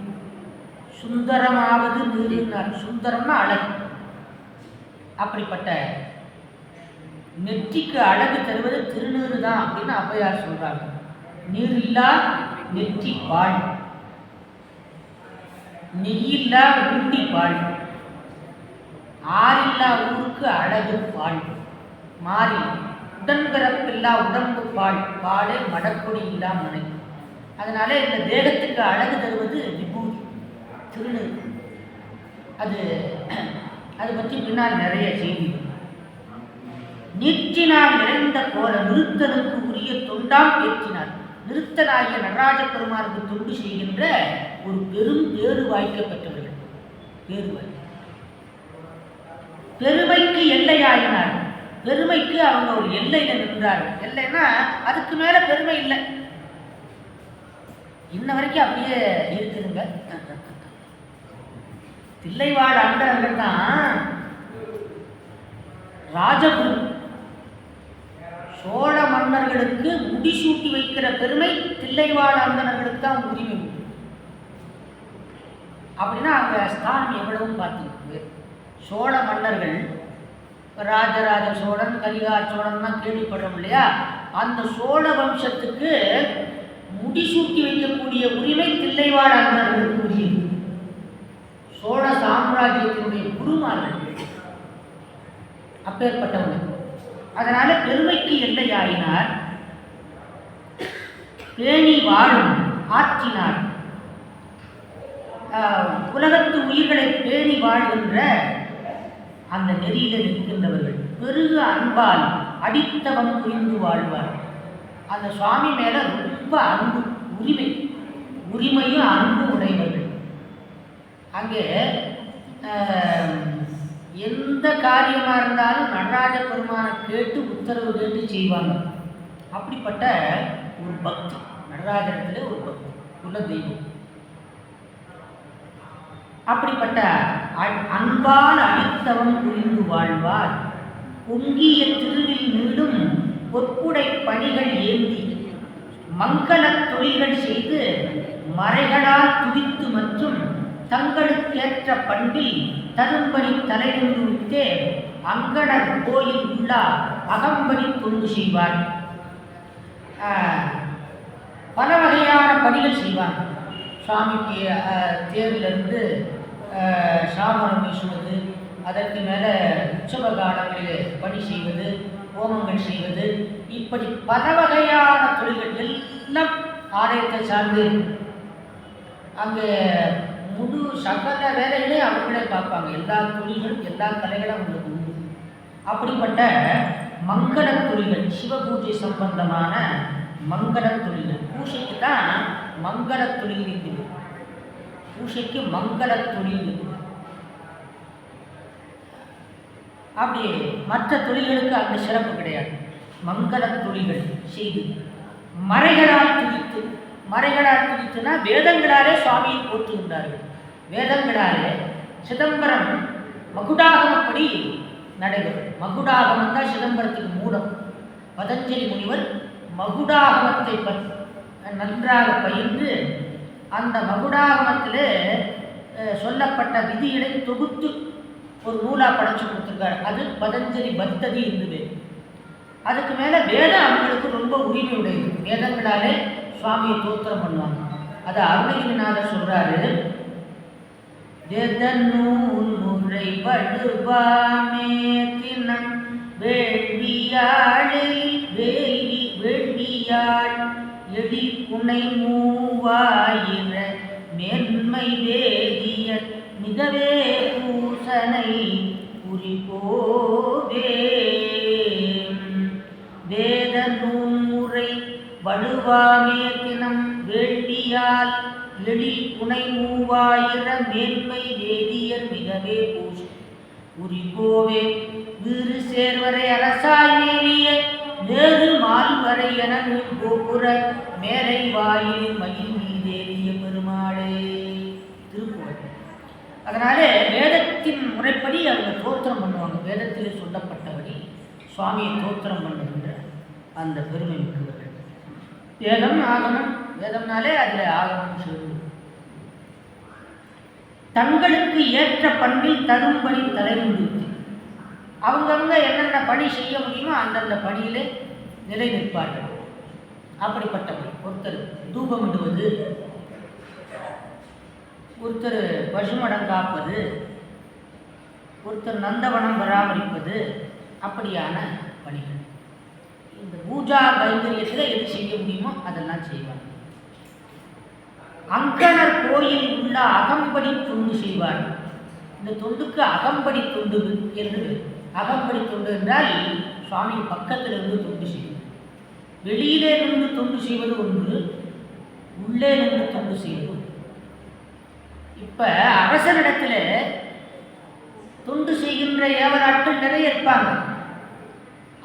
சுந்தரமாவது நீரினார், சுந்தரம்னா அழகு. அப்படிப்பட்ட நெற்றிக்கு அழகு தருவது திருநீறு தான் அப்படின்னு ஔவையார் சொல்றாங்க. நீர் இல்லா நெற்றி பாழ், நெய்யில்லா ஊண்டி பாழ், ஆறில்லா ஊருக்கு அழகு பாழ், மாறி உடன்பிறப்பில்லா உடம்பு பாழ், பாலே மடக்கொடி இல்லா மனை. அதனால இந்த தேகத்துக்கு அழகு தருவது விபூதி, திருநீர். அது பற்றி பின்னால் நிறைய செய்தி. நீற்றினால் நிறைந்த கோல நிறுத்தனுக்கு உரிய தொண்டாம் ஏற்றினார். நிறுத்தனாகிய நடராஜ பெருமானுக்கு தொண்டு செய்கின்ற ஒரு பெரும் பேறு வாய்க்கப்பட்டவர்கள். பெருமைக்கு எல்லையாயினார். பெருமைக்கு அவங்க ஒரு எல்லையில நின்றார்கள். எல்லைன்னா அதுக்கு மேல பெருமை இல்லை, இன்ன வரைக்கும் அப்படியே இருக்குதுங்க. தில்லைவாழ் அண்டர்கள் தான் ராஜகுரு. சோழ மன்னர்களுக்கு முடிசூட்டி வைக்கிற பெருமை தில்லைவாழ் அந்தணர்களுக்கு தான் உரிமை உண்டு. அப்படின்னா அங்க ஸ்தானம் எவ்வளவும் பார்த்து, சோழ மன்னர்கள் ராஜராஜ சோழன், கரிகால சோழன் கேள்விப்படுறோம் இல்லையா, அந்த சோழ வம்சத்துக்கு முடிசூட்டி வைக்கக்கூடிய உரிமை தில்லைவாழ் அந்தணர்களுக்கு உரியது. சோழ சாம்ராஜ்யத்தினுடைய குருமார்கள் அப்பேற்பட்டவர்கள். அதனால பெருமைக்கு எல்லையாயினார். பேணி வாழும் ஆற்றினார். உலகத்து உயிர்களை பேணி வாழ்கின்ற அந்த நெறியில நிற்கின்றவர்கள். பெருகு அன்பால் அடித்தவம் புரிந்து வாழ்வார். அந்த சுவாமி மேல ரொம்ப அன்பு, உரிமையும் அன்பு உடையவர்கள். அங்கே எந்த காரியமாக இருந்தாலும் நடராஜ பெருமானை கேட்டு உத்தரவு கேட்டு செய்வாங்க. அப்படிப்பட்ட ஒரு பக்தி, நடராஜனத்தில் ஒரு பக்தி உள்ள தெய்வம். அப்படிப்பட்ட அன்பால் அடித்தவம் புரிந்து வாழ்வார். பொங்கிய திருவில் நீடும் பொற்புடை பணிகள் ஏந்தி மங்கள தொழில்கள் செய்து மறைகளால் துதித்து மற்றும் தங்களுக்கேற்ற பண்பில் தரும்படி தலைநின்று விட்டே அங்கணர் கோயில் உள்ளா அகம்படி தொண்டு செய்வார். பல வகையான பணிகள் செய்வார். சுவாமிக்கு தேரிலிருந்து சாமரம் வீசுவது, அதற்கு மேலே உற்சவ காலங்களில் பணி செய்வது, ஹோமங்கள் செய்வது, இப்படி பல வகையான தொழில்கள் எல்லாம் ஆலயத்தை சார்ந்து அங்கே முழு சகல வேலைகளையும் அவங்களே பார்ப்பாங்க. எல்லா தொழில்களும் எல்லா கலைகளும் அவங்களுக்கு உண்டு. அப்படிப்பட்ட மங்கள தொழில்கள், சிவ பூஜை சம்பந்தமான மங்கள தொழில்கள். பூஜைக்கு தான் மங்கள தொழில் இருக்குது. பூஜைக்கு மங்கள தொழில் இருக்குது. அப்படி மற்ற தொழில்களுக்கு அந்த சிறப்பு கிடையாது. மங்கள தொழில்கள் செய்து மறைகளால் துதித்து, மறைகளால் துதித்துனா வேதங்களாலே சுவாமியை போற்றுகின்றார்கள். வேதங்களாலே சிதம்பரம் மகுடாகமப்படி நடைபெறும். மகுடாகமம் தான் சிதம்பரத்துக்கு மூலம். பதஞ்சலி முனிவர் மகுடாகமத்தை நன்றாக பயின்று அந்த மகுடாகமத்தில் சொல்லப்பட்ட விதிகளை தொகுத்து ஒரு நூலாக படைச்சு கொடுத்துருக்காரு. அது பதஞ்சலி பத்ததி என்று. அதுக்கு மேலே வேதம் அவங்களுக்கு ரொம்ப உரிமை உடையது. வேதங்களாலே சுவாமியை தோத்திரம் பண்ணுவாங்க. அதை அருணகிரிநாதர் சொல்றாரு, வேதநூல் முறை வடுவாமே தினம் வேள்வியாளில் வேள்வியாள் எடி புனை மூவாயிர மேன்மை வேதியர் மிகவே பூசனை குறிப்போவே. வேத நூமுறை வடுவாமே தினம் வேள்வியால் எழில் புனை மூவாயிர மேன்மை வேதியர் மிகவே பூச குறிப்போவே. வீறு சேர்வரை அரசாய் மேலிய நேரு மால்வரை என கோபுர மேலை வாயில் மயில் மீதேறிய பெருமாளே. திருக்குறள். அதனாலே வேதத்தின் முறைப்படி அவங்க தோத்திரம் பண்ணுவாங்க. வேதத்தில் சொல்லப்பட்டபடி சுவாமியை தோத்திரம் பண்ணுகின்ற அந்த பெருமை மிக்கவர்கள். வேதம் ஆகமம், வேதம்னாலே அதில் ஆகமம் சொல்லு. தங்களுக்கு ஏற்ற பண்பில் தரும்படி தலைநின்று அவங்கவுங்க என்னென்ன பணி செய்ய முடியுமோ அந்தந்த பணியிலே நிலை நிற்பார்கள். அப்படிப்பட்டவர்கள். ஒருத்தர் தூபம் இடுவது, ஒருத்தர் பசுமடம் காப்பது, ஒருத்தர் நந்தவனம் பராமரிப்பது, அப்படியான பணிகள். இந்த பூஜா கைங்கரியத்தில் எது செய்ய முடியுமோ அதெல்லாம் செய்வாங்க. அங்கணர் கோயில் உள்ள அகம்படி தொண்டு செய்வார். இந்த தொண்டுக்கு அகம்படி தொண்டு என்று. அகம்படி தொண்டு என்றால் சுவாமி பக்கத்தில் இருந்து தொண்டு செய்வது. வெளியிலே இருந்து தொண்டு செய்வது ஒன்று, உள்ளே இருந்து தொண்டு செய்வது. இப்ப அரசனிடத்துல தொண்டு செய்கின்ற ஏவராட்கள் நிறைய இருப்பாங்க.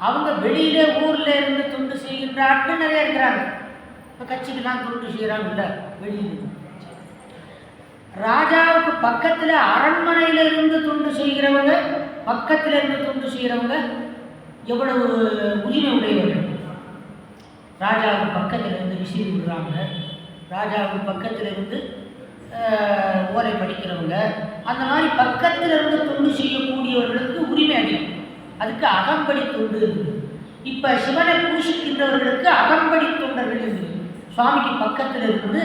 அவங்க வெளியிலே ஊர்ல இருந்து தொண்டு செய்கின்ற ஆட்கள் நிறைய இருக்கிறாங்க. இப்ப கட்சிக்கெல்லாம் தொண்டு செய்யறாங்க இல்ல, வெளியில. ராஜாவுக்கு பக்கத்துல அரண்மனையில இருந்து தொண்டு செய்கிறவங்க, பக்கத்துல இருந்து தொண்டு செய்கிறவங்க எவ்வளவு உரிமை உடையவர்கள். ராஜாவுக்கு பக்கத்துல இருந்து விசிறி விடுறாங்க, ராஜாவுக்கு பக்கத்துல இருந்து ஓலை படிக்கிறவங்க, அந்த மாதிரி பக்கத்தில் இருந்து தொண்டு செய்யக்கூடியவர்களுக்கு உரிமை அதிகம். அதுக்கு அகம்படி தொண்டு. இப்போ சிவனை பூசிக்கின்றவர்களுக்கு அகம்படி தொண்டர்கள் இருக்கு. சுவாமிக்கு பக்கத்தில் இருந்து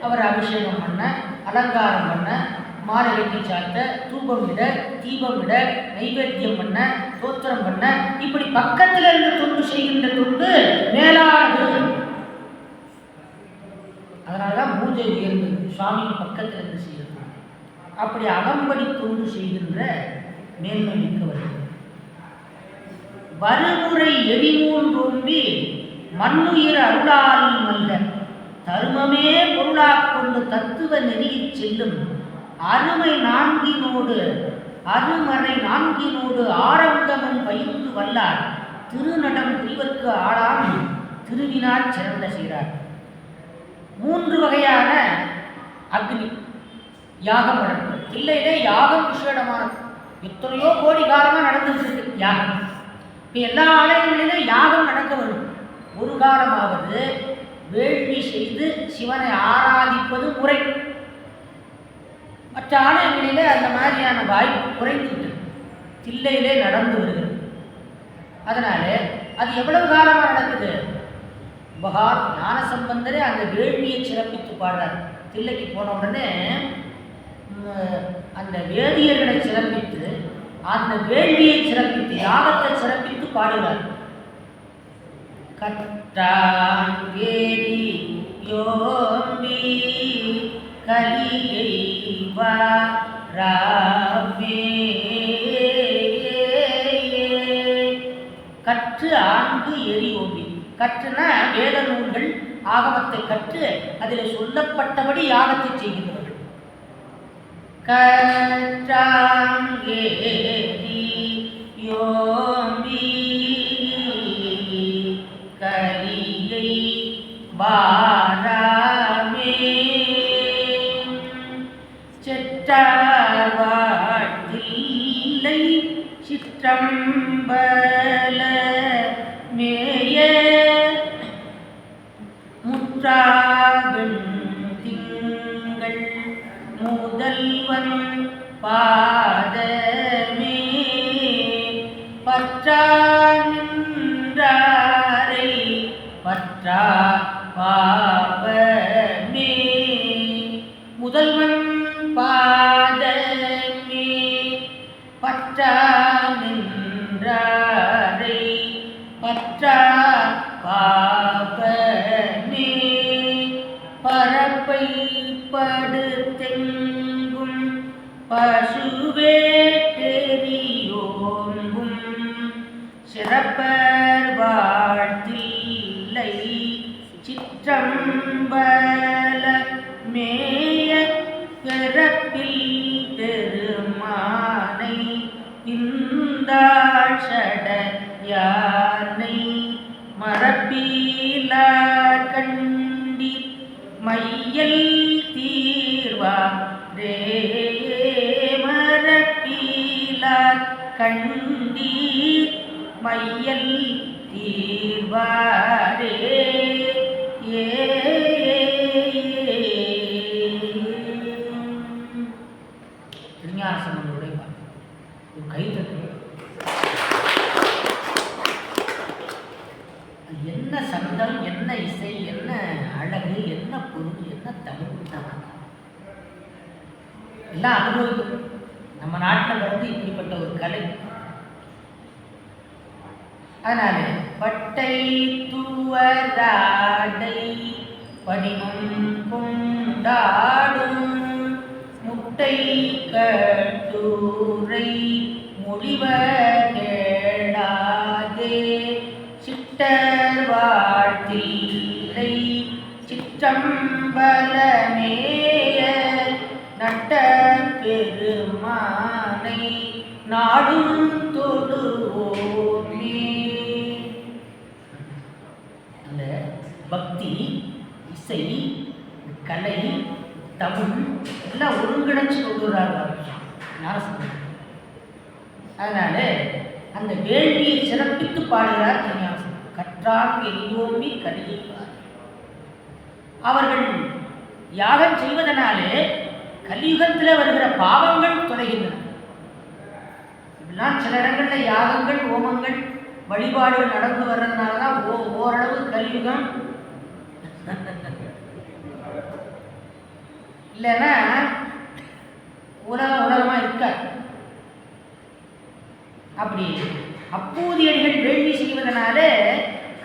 அவர் அபிஷேகம் பண்ண, அலங்காரம் பண்ண, மாலை வெட்டி சாத்த, தூபம் விட, தீபம் விட, நைவேத்தியம் பண்ண, தோத்திரம் பண்ண, இப்படி பக்கத்தில் இருந்து தொண்டு செய்கின்ற தொண்டு மேலானது. அதனாலதான் பூஜை உயர்ந்தது, சுவாமிக்கு பக்கத்தில் இருந்து செய்யறது. அப்படி அகம்படி தொண்டு செய்கின்ற மேன்மை மிக்கவர்கள். வருமுறை எரிமூன் தோன்றி மண்ணுயிர் அருளால் மல்ல தருமமே பொருளாக் கொண்டு தத்துவ நெறியில் செல்லும் அருமை நான்கினோடு அருமறை நான்கினோடு ஆரங்கமன் பயிர்ந்து வல்லார் திருநடம் புரிவர்க்கு ஆளாம் திருவினார் சிறந்த சீரார். 3 வகையான அக்னி யாகம் நடக்கும். இல்லையிலே யாகம் விசேடமானது. எத்தனையோ கோடி காலமாக நடந்துட்டு இருக்கு யாகம். இப்போ எல்லா ஆலயங்களிலும் யாகம் நடக்க வேண்டும். ஒரு காலமாவது வேள்வி செய்து சிவனை ஆராதிப்பது முறை. மற்ற ஆலயங்களிலே அந்த மாதிரியான வாய்ப்பு குறைந்துவிட்டது, தில்லையிலே நடந்து வருகிறது. அதனால அது எவ்வளவு காலமாக நடக்குது? பகவான் ஞானசம்பந்தரே அந்த வேள்வியை சிறப்பித்து பாடுறார். தில்லைக்கு போன உடனே அந்த வேதியர்களை சிறப்பித்து, அந்த வேள்வியை சிறப்பித்து, யாகத்தை சிறப்பித்து பாடுகிறார். கட்டாங்கேரி யோம்பி கலியை வாராவே கற்று ஆங்கு எரி ஓம்பி. கற்றுனா வேத நூல்கள் ஆகமத்தை கற்று அதில் சொல்லப்பட்டபடி யாகத்தை செய்கின்றவர்கள். கற்றாங்கேரி யோம்பி கலியை வாராமே செற்றார் வாழ்த்தில்லை சிற்றம்பல மேய முற்றாவெண் திங்கள் முதல்வன் பாதமே பற்றா நின்றாரை பற்றா பாவமே. முதல்வன் பாதமே பற்றா நின்றாரை பற்றா பாவமே. பரப்பை படுத்தெங்கும் பசுவே தெரியோங்கும் சிறப்பர் வாழ்த்தில்லை சிற்றம்பல மேய பிறப்பில் பெருமானை இந்தாஷட யானை மரப்பீலா கண்டி மையல் தீர்வா ரே மரப்பீலா கண்டி மையல் தீர்வாரே. திருஞானசம்பந்தருடைய கைத்தட்டு. என்ன சந்தம், என்ன இசை, என்ன அழகு, என்ன பொருள், என்ன தமிழ் எல்லாம் அனுபவிக்கும். நம்ம நாட்டில் வந்து இப்படிப்பட்ட ஒரு கலை. அதனால பட்டை தூவராடை படிமம் கொண்டாடும் முட்டை கட்டுரை மொழிவ கேடாதே சிட்டர் வாழ்த்தில்லை சிற்றம்பலமேய நட்ட பெருமானை நாடும் தொழுவோமே. அந்த பக்தி, இசை, கலை, தமிழ் எல்லாம் ஒருங்கிணைச்சு கொண்டு வர்றாரு ஞானசம்பந்தர். அதனால அந்த வேள்வியை சிறப்பித்து பாடுகிறார் ஞானசம்பந்தர். கற்றார் எரியோம்பி கலியை அவர்கள் யாகம் செய்வதனாலே கலியுகத்தில் வருகிற பாவங்கள் தொலைகின்றன. இப்படிலாம் சில இடங்களில் யாகங்கள், ஹோமங்கள், வழிபாடுகள் நடந்து வர்றதுனால தான் ஓரளவு கலியுகம் இல்லைன்னா உலகமாக இருக்காது. அப்படி அப்பூதியடிகள் வேள்வி செய்வதனால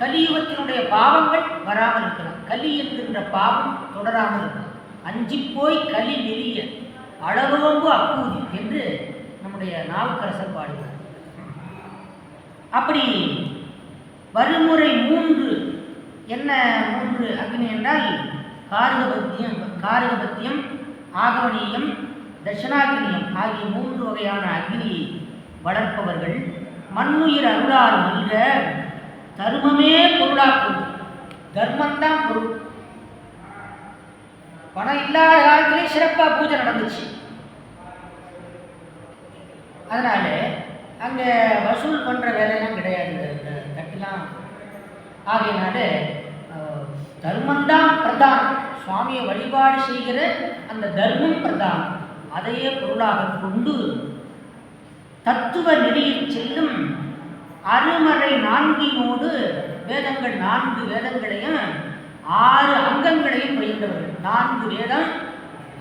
கலியுகத்தினுடைய பாவங்கள் வராமல் இருக்கலாம். கலி என்கின்ற பாவம் தொடராமல் இருக்கலாம். அஞ்சி போய் கலி நெறிய அளவோம்பு அப்பூதி என்று நம்முடைய நாவுக்கரசர் பாடுகிறார். அப்படி வறுமுறை 3 என்ன 3 அக்னி என்றால் காரகபத்தியம், ஆகவனீயம், தட்சிணாகினியம் ஆகிய 3 வகையான அக்னியை வளர்ப்பவர்கள். மண்ணுயிர் அருளால் மல்க தர்மமே பொருளாக்கும். தர்மந்தான் பொருள். பணம் இல்லாத காலத்திலே சிறப்பாக பூஜை நடந்துச்சு. அதனால அங்கே வசூல் பண்ணுற வேலையெல்லாம் கிடையாது, தட்டுலாம். ஆகையினால தர்மந்தான் பிரதானம். சுவாமியை வழிபாடு செய்கிற அந்த தர்மம் பிரதானம். அதையே பொருளாக கொண்டு தத்துவ நெறியில் செல்லும் அருமறை 4 வேதங்கள், 4 வேதங்களையும் 6 அங்கங்களையும் பயின்றவர்கள். 4 வேதம்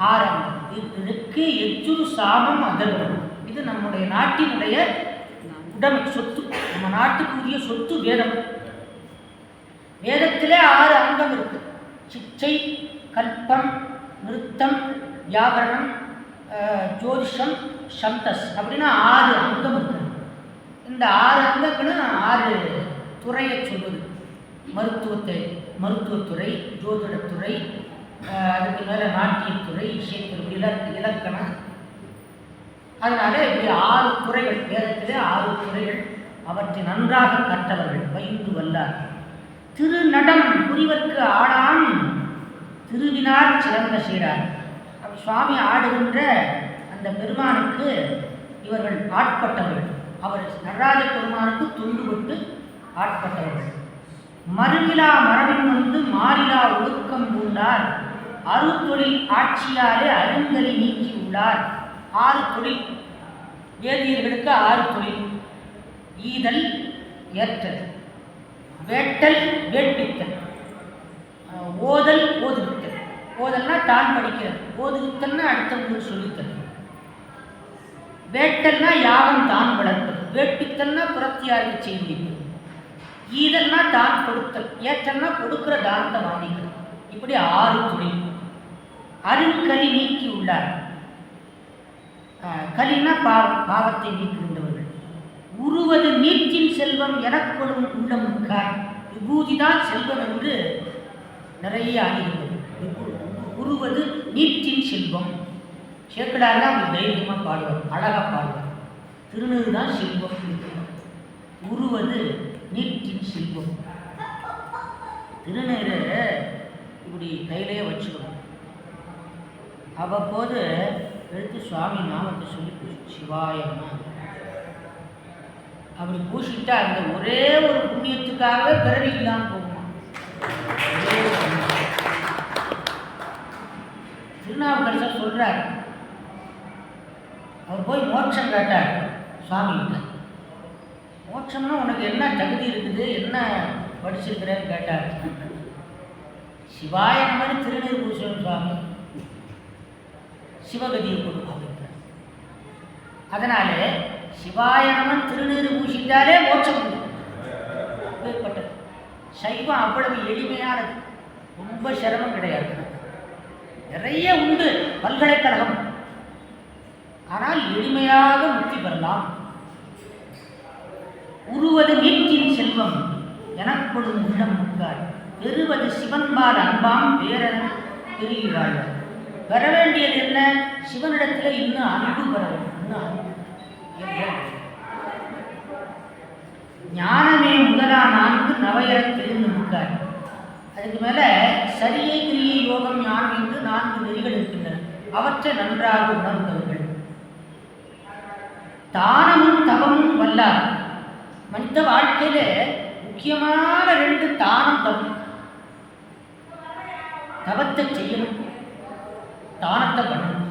6 அங்கம். இதுக்கு எச்சுரு சாமம் அதர்வம். இது நம்முடைய நாட்டினுடைய உடைமை, சொத்து. நம்ம நாட்டுக்குரிய சொத்து வேதம். வேதத்திலே 6 அங்கம் இருக்கு. சிச்சை, கல்பம், நிருத்தம், வியாகரணம், ஜோதிஷம், சந்தஸ் அப்படின்னு 6 அங்கம் இருக்கு. இந்த 6 அங்கங்களும் 6 துறையை சொல்வது. மருத்துவத்துறை, ஜோதிடத்துறை, அதுக்கு மேலே நாட்டியத்துறை, இசைத்துறை, இலக்கணம். அதனால இப்படி 6 துறைகள், வேதத்திலே 6 துறைகள். அவற்றை நன்றாக கற்றவர்கள், பயின்று வல்லார். திருநடம் புரிவர்க்கு ஆடான் திருவினார் சிறந்த சீரார். அப்படி சுவாமி ஆடுகின்ற அந்த பெருமானுக்கு இவர்கள் ஆட்பட்டவர்கள். அவர் நடராஜ பெருமானுக்கு துண்டுபட்டு ஆட்பட்டவர்கள். மறுவிழா மரபின் வந்து மாறிலா ஒழுக்கம் பூண்டார். அருத்தொழில் ஆட்சியாலே அருங்கலி நீக்கி உள்ளார். 6 தொழில். வேதியர்களுக்கு 6 தொழில். ஈதல், ஏற்றல், வேட்டல், வேட்பித்தல், ஓதல், ஓதுவித்தல். ஓதல்னா தான் படிக்கிறது, ஓதுவித்தல்னா அடுத்தவங்களுக்கு சொல்லித்தல், வேட்டல்னா யாகம் தான் வளர்ப்பது, வேட்பித்தல்னா புறத்தியாருக்கு செய்வது, ஈதல்னா தான் கொடுத்தல், ஏற்றல்னா கொடுக்கிற தானத்தை வாங்கிக்கிறது. இப்படி 6 தொழில். அருங்கலி நீக்கி உள்ளார். கலினா பாவத்தை நீக்குகின்றவர்கள். உருவது நீக்கின் செல்வம் எனக்கொடும் உள்ளம் இருக்கார். விபூதிதான் செல்வம் என்று நிறைய அணிகின்றது. உருவது நீக்கின் செல்வம். சேக்கடாரெல்லாம் அப்படி தைரியமாக பாடுவார், அழகாக பாடுவார். திருநீறு தான் செல்வம். உருவது நீக்கின் செல்வம். திருநீரை இப்படி கையிலேயே வச்சுக்கணும். அவ்வப்போது எடுத்து சுவாமி நாமத்தை சொல்லி சிவாயம்மா அப்படி பூசிட்டா அந்த ஒரே ஒரு புண்ணியத்துக்காகவே பிறவி இல்லாமல் போகுமா. திருநாவுக்கரசர் சொல்றார். அவர் போய் மோட்சம் கேட்டார் சுவாமிகிட்ட. மோட்சம்னா உனக்கு என்ன தகுதி இருக்குது, என்ன படிச்சிருக்கிறேன்னு கேட்டார். சிவாய மாதிரி திருநீர் பூசும் சுவாமி, சிவகதியை கொடுக்கும். அதனால சிவாயனமன் திருநீர் பூசிட்டாலே மோட்சம் ஏற்பட்டது. சைவம் அவ்வளவு எளிமையானது, ரொம்ப சிரமம் கிடையாது. நிறைய உண்டு பல்கலைக்கழகம். ஆனால் எளிமையாக முக்தி பெறலாம். உருவது நீட்டின் செல்வம் எனப்படும் உள்ளம் முக்கால் பெறுவது சிவன்பால் அன்பாம் பேரன் பெறுகிறாள். பெற வேண்டியது என்ன? சிவனிடத்தில் இன்னும் அன்பு பெற வேண்டும். ஞானமே முதலா 4 நவையற தெரிந்து முக்கால். அதுக்கு மேல சரியை கிரியை யோகம் ஞானம் என்று 4 நெறிகள் இருக்கின்றன. அவற்றை நன்றாக உணர்ந்தவர்கள். தானமும் தவமும் வல்லார். மனித வாழ்க்கையில முக்கியமான 2 தானம் தவம். தவத்தை செய்யணும், தானத்தை பண்ணணும்.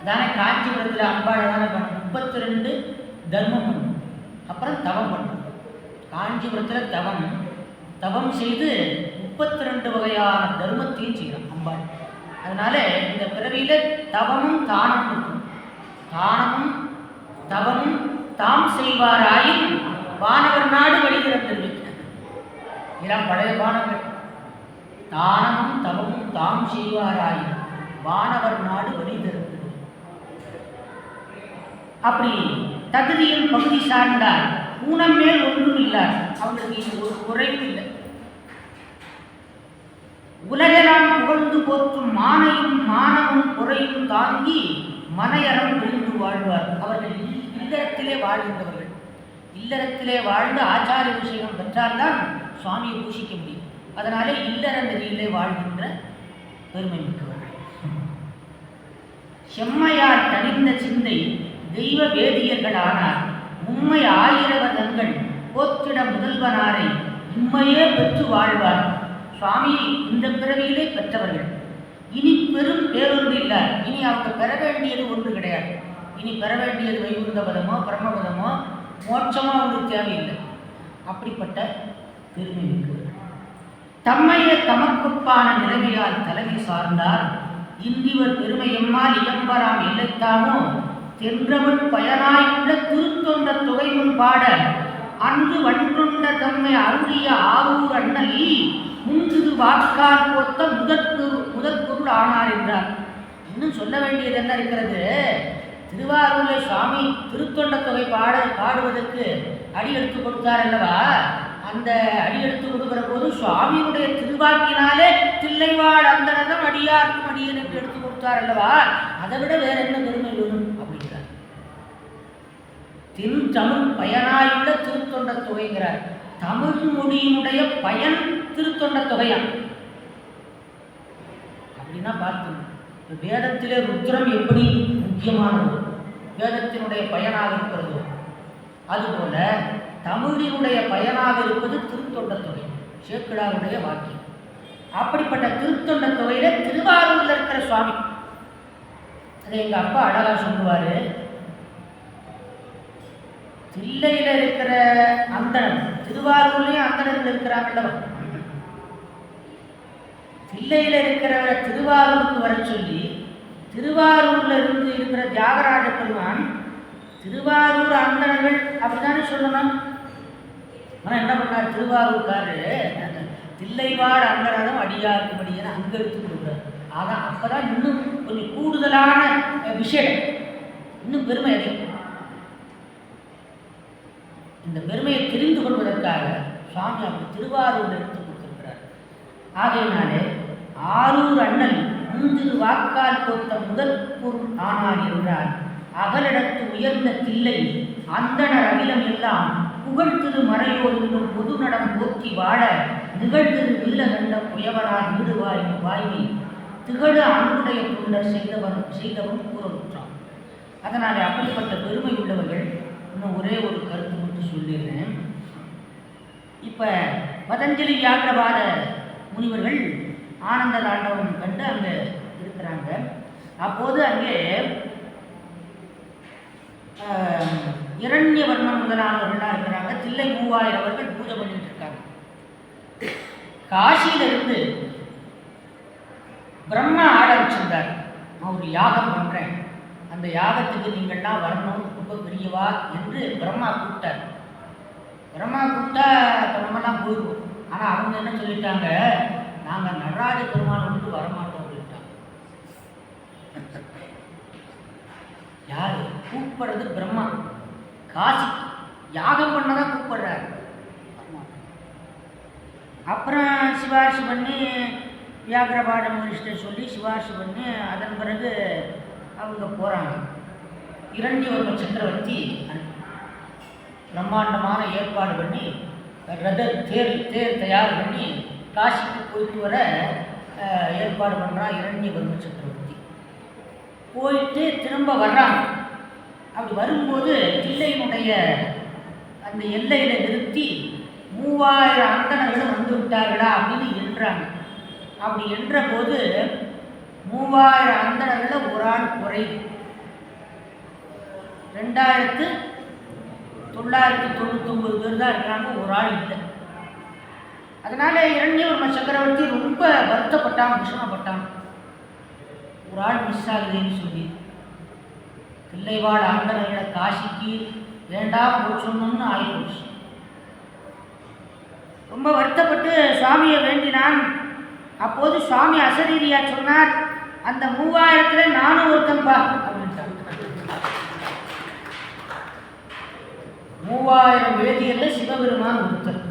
அதானே காஞ்சிபுரத்தில் அம்பாள் தானே பண்ணணும். 32 தர்மம் பண்ணும், அப்புறம் தவம் பண்ணும். காஞ்சிபுரத்தில் தவம் செய்து 32 வகையான தர்மத்தையும் செய்யணும் அம்பாள். அதனால இந்த பிறவியில தவமும் தானம் இருக்கும். தானமும் தவமும் தாம் செய்வாராயின் வானவர் நாடு வழிகிறந்தது. இதெல்லாம் பழைய பானங்கள். தானமும் தவமும் தாம் செய்வாராயின் வானவர் நாடு வழிகிறது. அப்படி தகுதியின் பகுதி சார்ந்தால் ஊனம் மேல் ஒன்றும் இல்லார். அவங்களுக்கு ஒரு குறைவும் இல்லை. உலகெல்லாம் புகழ்ந்து போற்றும் மானையும் மானமும் குறையும் தாங்கி மனையறம் புரிந்து வாழ்வார். அவர்கள் இல்லறத்திலே வாழ்கின்றவர்கள். இல்லறத்திலே வாழ்ந்து ஆச்சாரிய விஷயம் பெற்றால்தான் சுவாமியை பூஷிக்க முடியும். அதனாலே இல்லற நெறியிலே வாழ்கின்ற பெருமை மிக்கவர்கள். செம்மையால் தனிந்த சிந்தை தெய்வ வேதியர்களானார். உண்மை 1000 வருடங்கள் போற்றிட முதல்வனாரை உண்மையே பெற்று வாழ்வார். சுவாமி இந்த பிறவியிலே பெற்றவர்கள். இனி பெரும் பேரொன்று இல்லை. இனி அவங்க பெற வேண்டியது ஒன்று கிடையாது. இனி பெற வேண்டியது வைகுந்த பதமோ பிரம்மபதமோ மோட்சமோ அவங்களுக்கு தேவையில்லை. அப்படிப்பட்ட பெருமை மிக்கவர்கள். தம்மையே தமக்குப்பான நிலைமையால் தலைமை சார்ந்தார். இந்திவர் பெருமை எம்மால் இயம்பராம் இல்லைத்தாமோ தென்றவன் பயனாயுள்ள திருத்தொண்ட தொகை முன் பாட அன்று வன்றுண்ட தம்மை அருளிய ஆரூர் அண்ணல் முன்திரு வாக்கால் போத்த முதற்பொருள் ஆனார் என்றார். இன்னும் சொல்ல வேண்டியது என்ன இருக்கிறது? திருவாரூரில் சுவாமி திருத்தொண்ட தொகை பாடுவதற்கு அடி எடுத்து கொடுத்தார் அல்லவா? அந்த அடி எடுத்து கொடுக்கிற போது சுவாமியுடைய திருவாக்கினாலே தில்லைவாழ் அந்தனதம் அடியார்க்கும் அடியன் என்று எடுத்து கொடுத்தார் அல்லவா? அதை விட வேற என்ன பெருமை வேணும் அப்படிங்கிறார். தமிழ் பயனாயுள்ள திருத்தொண்ட தொகைங்கிறார். தமிழ் மொழியினுடைய பயன் திருத்தொண்ட தொகையான் அப்படின்னா பார்த்து. வேதத்திலே ருத்ரம் எப்படி முக்கியமானது, வேதத்தினுடைய பயனாக இருக்கிறது, அதுபோல தமிழினுடைய பயனாக இருப்பது திருத்தொண்ட தொகை, சேக்கிழாருடைய வாக்கியம். அப்படிப்பட்ட திருத்தொண்ட தொகையில திருவாரூரில் இருக்கிற சுவாமி, அதை எங்க அப்பா அழகா சொல்லுவாரு. தில்லையில இருக்கிற அந்தணன், திருவாரூர்லயும் அந்தணர்கள் இருக்கிறாங்கல்லவா? தில்லையில இருக்கிற திருவாரூருக்கு வர சொல்லி திருவாரூர்ல இருந்து இருக்கிற தியாகராஜ பெருமான் திருவாரூர் அந்தணர்கள் அப்படித்தானே சொல்லணும். ஆனா என்ன பண்ணார் திருவாரூர்காரு? தில்லைவாழ் அந்தனதம் அடியாருக்கு அடியான அங்க எடுத்து கொடுக்குறாரு. ஆனா அப்பதான் இன்னும் கொஞ்சம் கூடுதலான விஷயம், இன்னும் பெருமை அதிகம். இந்த பெருமையை தெரிந்து கொள்வதற்காக சுவாமி அப்படி திருவாரூர் எடுத்து கொடுத்திருக்கிறார். ஆகையினாலே ஆரூர் அண்ணல் முந்திரு வாக்கால் போட்ட முதல் பொருள் ஆனார் என்றார். அகலிடத்து உயர்ந்த தில்லை அந்தணர் அகிலம் எல்லாம் புகழ் திரு மறையோர் என்னும் பொது நடம் போற்றி வாழ நிகழ்திரு நீலகண்ட புயவனார் வீடுவாய் வாய்மை திகழ அன்புடைய தொண்டர் செய்தவன் கூறவுற்றான். அதனாலே அப்படிப்பட்ட பெருமை உள்ளவர்கள். இன்னும் ஒரே ஒரு கருத்து மட்டும் சொல்லிடுறேன். இப்போ பதஞ்சலி வியாக்கிரபாத முனிவர்கள் ஆனந்த தாண்டவம் கண்டு அங்கே இருக்கிறாங்க. அப்போது அங்கே இரண்யவர்ணம் முதலானவர்களாக இருக்கிறாங்க. தில்லை 3000 அவர்கள் பூஜை பண்ணிட்டு இருக்காங்க. காசியிலிருந்து பிரம்மா ஆரம்பிச்சிருந்தார். நான் ஒரு யாகம் பண்ணுறேன், அந்த யாகத்துக்கு நீங்கள்லாம் வரணும், ரொம்ப பெரியவா என்று பிரம்மா கூப்பிட்டார். பிரம்மா கூப்பிட்டா இப்போ நம்மலாம் போயிடுவோம். ஆனால் அவங்க என்ன சொல்லிட்டாங்க, நாங்கள் நடராஜ பெருமான் வந்துட்டு வரமாட்டோம் அப்படின்ட்டாங்க. யாரு கூப்பிடுறது? பிரம்மா. காசி யாகம் பண்ணதான் கூப்பிடுறாரு. அப்புறம் சிபாரிசு பண்ணி வியாகரபாட மகரிஷ்டை சொல்லி சிபாரிசு பண்ணி அதன் பிறகு அவங்க போகிறாங்க. இரண்யவர்ம சக்கரவர்த்தி பிரம்மாண்டமான ஏற்பாடு பண்ணி தேர் தயார் பண்ணி காசிக்கு போயிட்டு வர ஏற்பாடு பண்ணுறான் இரண்யவர்ம சக்கரவர்த்தி. போயிட்டு திரும்ப வர்றாங்க. அப்படி வரும்போது தில்லையினுடைய அந்த எல்லையில் நிறுத்தி 3000 அந்தணர்களும் வந்து விட்டார்களா அப்படின்னு எண்ணுறாங்க. அப்படி என்ற போது 3000 அந்தணர்களில் ஒரு ஆள் குறைவு. 2999 பேர் தான் இருக்கிறாங்க, ஒரு ஆள் இல்லை. அதனால இரண்யவர்ம சக்கரவர்த்தி ரொம்ப வருத்தப்பட்டான், விஷமப்பட்டான். ஒரு ஆள் மிஸ் ஆகுதுன்னு சொல்லி தில்லைவாழ் அந்தணர்களை காசிக்கு வேண்டாம் போச்சோன்னு ஆகிப்போச்சு. ரொம்ப வருத்தப்பட்டு சுவாமியை வேண்டினான். அப்போது சுவாமி அசரீரியா சொன்னார், அந்த 3000 நானும் ஒருத்தன்பா அப்படின்ட்டார். 3000 வேதியரில் சிவபெருமான் ஒருத்தர்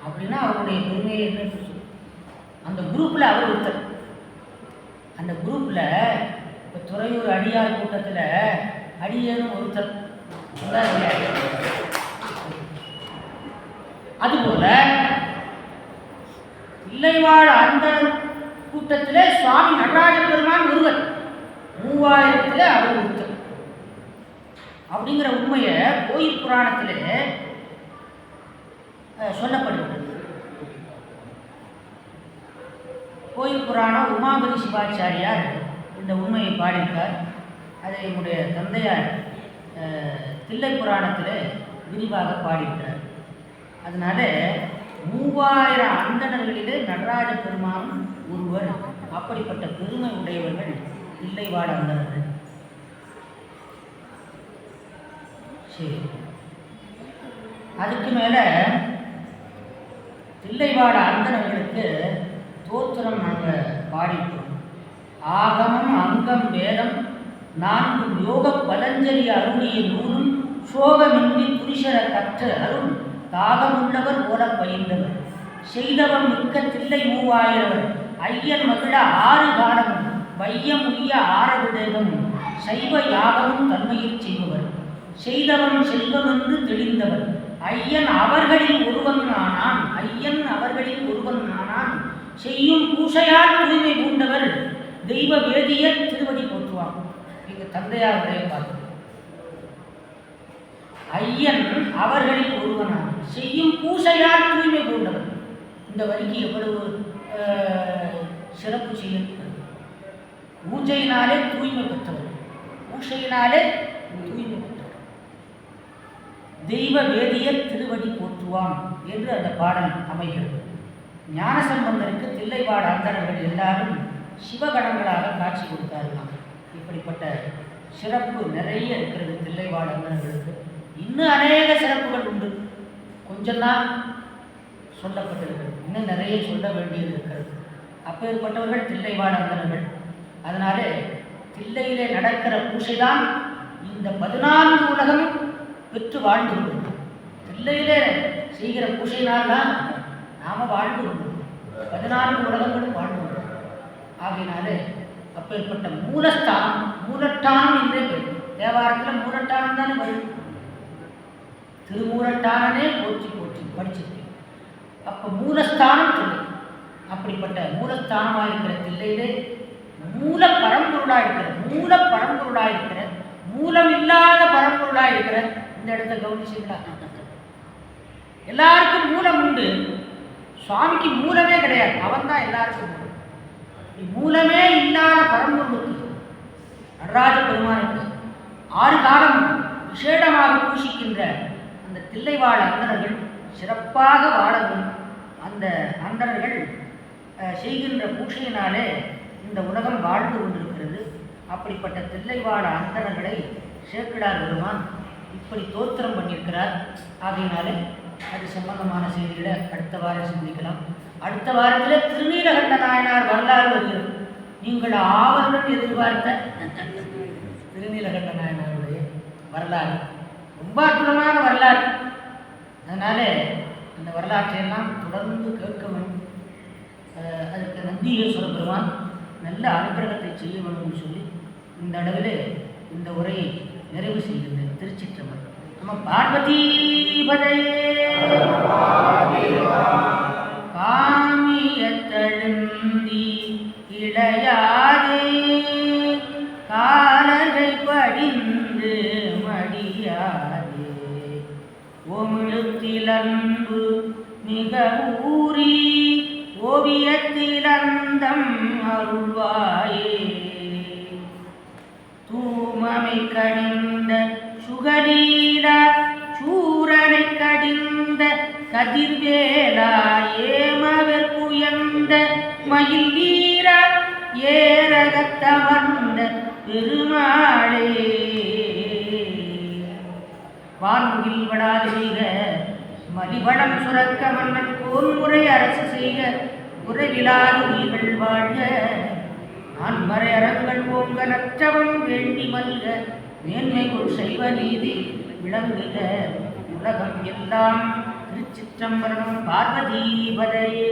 அப்படின்னா அவருடைய பெருமையை என்ன சொல்லு. அந்த குரூப்பில் அவர் ஒருத்தர். அந்த குரூப்பில் இப்போ துறையூர் அடியார் கூட்டத்தில் அடியேனும் ஒருத்தர். அதுபோல தில்லைவாழ் அந்த கூட்டத்தில் சுவாமி நடராஜ பெருமான் ஒருவர், 3000 அவர் ஒருத்தர் அப்படிங்கிற உண்மையை கோயில் புராணத்தில் சொல்லப்படுகிறது. கோயில் புராணம் உமாபதி சிவாச்சாரியார் இந்த உண்மையை பாடியிருக்கார். அதை என்னுடைய தந்தையார் தில்லை புராணத்தில் விரிவாக பாடியிருக்கிறார். அதனால 3000 அந்தணர்களிலே நடராஜ பெருமானும் ஒருவர். அப்படிப்பட்ட பெருமை உடையவர்கள் தில்லைவாழ் அந்தணர்கள். சரி, அதுக்கு மேலே தில்லைவாழ் அந்தணர்களுக்கு தோத்திரம் நாங்கள் பாடிக்கிறோம். ஆகமம் அங்கம் வேதம் 4 யோக பதஞ்சலி அருளிய நூலும் சோகமின்றி புருஷர கற்ற அருள் தாகமுள்ளவர் போல பயின்றவர் செய்தவன் மிக்க தில்லை 3000 ஐயன் மகிழ 6 காலமும் வையம் உய்ய ஆரவிடமும் சைவ யாகமும் தன்மையில் செய்பவர் செய்தவன் செல்வமென்று தெளிந்தவர் ஐயன் அவர்களில் ஒருவன் ஆனான் செய்யும் பூசையால் தூய்மை பூண்டவர் தெய்வ வேதியர் திருவடி போற்றுவார். எங்கள் தந்தையாருடைய பார்த்து ஐயன் அவர்களில் ஒருவனான் செய்யும் பூசையால் தூய்மை பூண்டவர். இந்த வரிக்கு எவ்வளவு சிறப்பு செய்யப்பட்டது. பூஜையினாலே தூய்மை பெற்றவர், பூசையினாலே தூய்மை பெற்றவர், தெய்வ வேதியர் திருவடி போற்றுவான் என்று அந்த பாடல் அமைகிறது. ஞானசம்பந்தருக்கு தில்லைவாழ் அந்தணர்கள் எல்லாரும் சிவகணங்களாக காட்சி கொடுத்தார்களாம். இப்படிப்பட்ட சிறப்பு நிறைய இருக்கிறது தில்லைவாழ் அந்தணர்களுக்கு. இன்னும் அநேக சிறப்புகள் உண்டு. கொஞ்சம்தான் சொல்லப்பட்டிருக்கிறது, இன்னும் நிறைய சொல்ல வேண்டியது இருக்கிறது. அப்பேற்பட்டவர்கள் தில்லைவாழ் அந்தணர்கள். அதனாலே தில்லையிலே நடக்கிற பூசைதான் இந்த 14 உலகமும் பெற்று வாழ்ந்து கொண்டிருக்கிறோம். தில்லையிலே செய்கிற பூசையினால்தான் நாம் வாழ்ந்து கொண்டிருக்கிறோம், 14 உலகங்களும் வாழ்ந்து கொண்டிருக்கிறோம். ஆகையினாலே அப்பேற்பட்ட மூலட்டானம் என்றே பேர். தேவாரத்தில் மூலட்டானம் தானே வருது. திருமூலட்டானே போற்றி போற்றி படிச்சிருக்கேன். அப்போ மூலஸ்தானம் தில்லை. அப்படிப்பட்ட மூலஸ்தானமாக இருக்கிற தில்லையிலே மூல பரம்பொருளாக இருக்கிற மூலம் இல்லாத பரம்பொருளாக இருக்கிற இந்த இடத்த கவனிச்சீங்களா? எல்லாருக்கும் மூலம் உண்டு, சுவாமிக்கு மூலமே கிடையாது. அவன் தான் எல்லாருக்கும் மூலம். மூலமே இல்லாத பரம்பொருளுக்கு நடராஜ பெருமானுக்கு 6 காலம் விசேடமாக பூசிக்கின்ற அந்த தில்லைவாழ் அந்தணர்கள் சிறப்பாக வாழவும் அந்த அந்தணர்கள் செய்கின்ற பூசையினாலே இந்த உலகம் வாழ்ந்து கொண்டிருக்கிறது. அப்படிப்பட்ட தில்லைவாழ் அந்தணர்களை சேக்கிழார் பெருமான் இப்படி தோத்திரம் பண்ணியிருக்கிறார். ஆகையினாலே அது சம்பந்தமான செய்திகளை அடுத்த வாரம் சிந்திக்கலாம். அடுத்த வாரத்தில் திருநீலகண்ட நாயனார் வரலாறு வருகிறது. நீங்கள் ஆவலுடன் எதிர்பார்த்த திருநீலகண்ட நாயனாருடைய வரலாறு ரொம்ப அற்புதமான வரலாறு. அதனால அந்த வரலாற்றையெல்லாம் தொடர்ந்து கேட்க வேண்டும். அதுக்கு நந்திகேஸ்வர பெருமான் நல்ல அனுகிரகத்தை செய்ய வேண்டும் சொல்லி இந்த அளவில் இந்த உரையை நிறைவு செய்கின்றேன். திருச்சிற்றம்பலம். நம்ம பார்வதி பதையே காமியத்தழுந்தி இளையாதே காலரை படிந்து மடியாதே ஓமிழுத்தில் அன்பு மிக ஊறி ஓவியத்தில் அந்தம் அருள்வாயே தூமமை கடிந்த சுகலீலா சூரனை கடிந்த கதிர்வேலா ஏமவெற்புயர்ந்த மயில் வீரா ஏரகத்தமர்ந்த பெருமாளே வான்முகில் வடாது செய்க மலிவடம் சுரக்க மன்னன் கோன்முறை அரசு செய்க குறைவிலாது உயிர்கள் வாழ்க நான்மறை அறங்கள் ஓங்க நற்றவம் வேண்டி மல்க மேன்மை ஒரு சைவ நீதி விளங்குக உலகம் எல்லாம். திருச்சிற்றம்பலம். பார்வதி பதையே.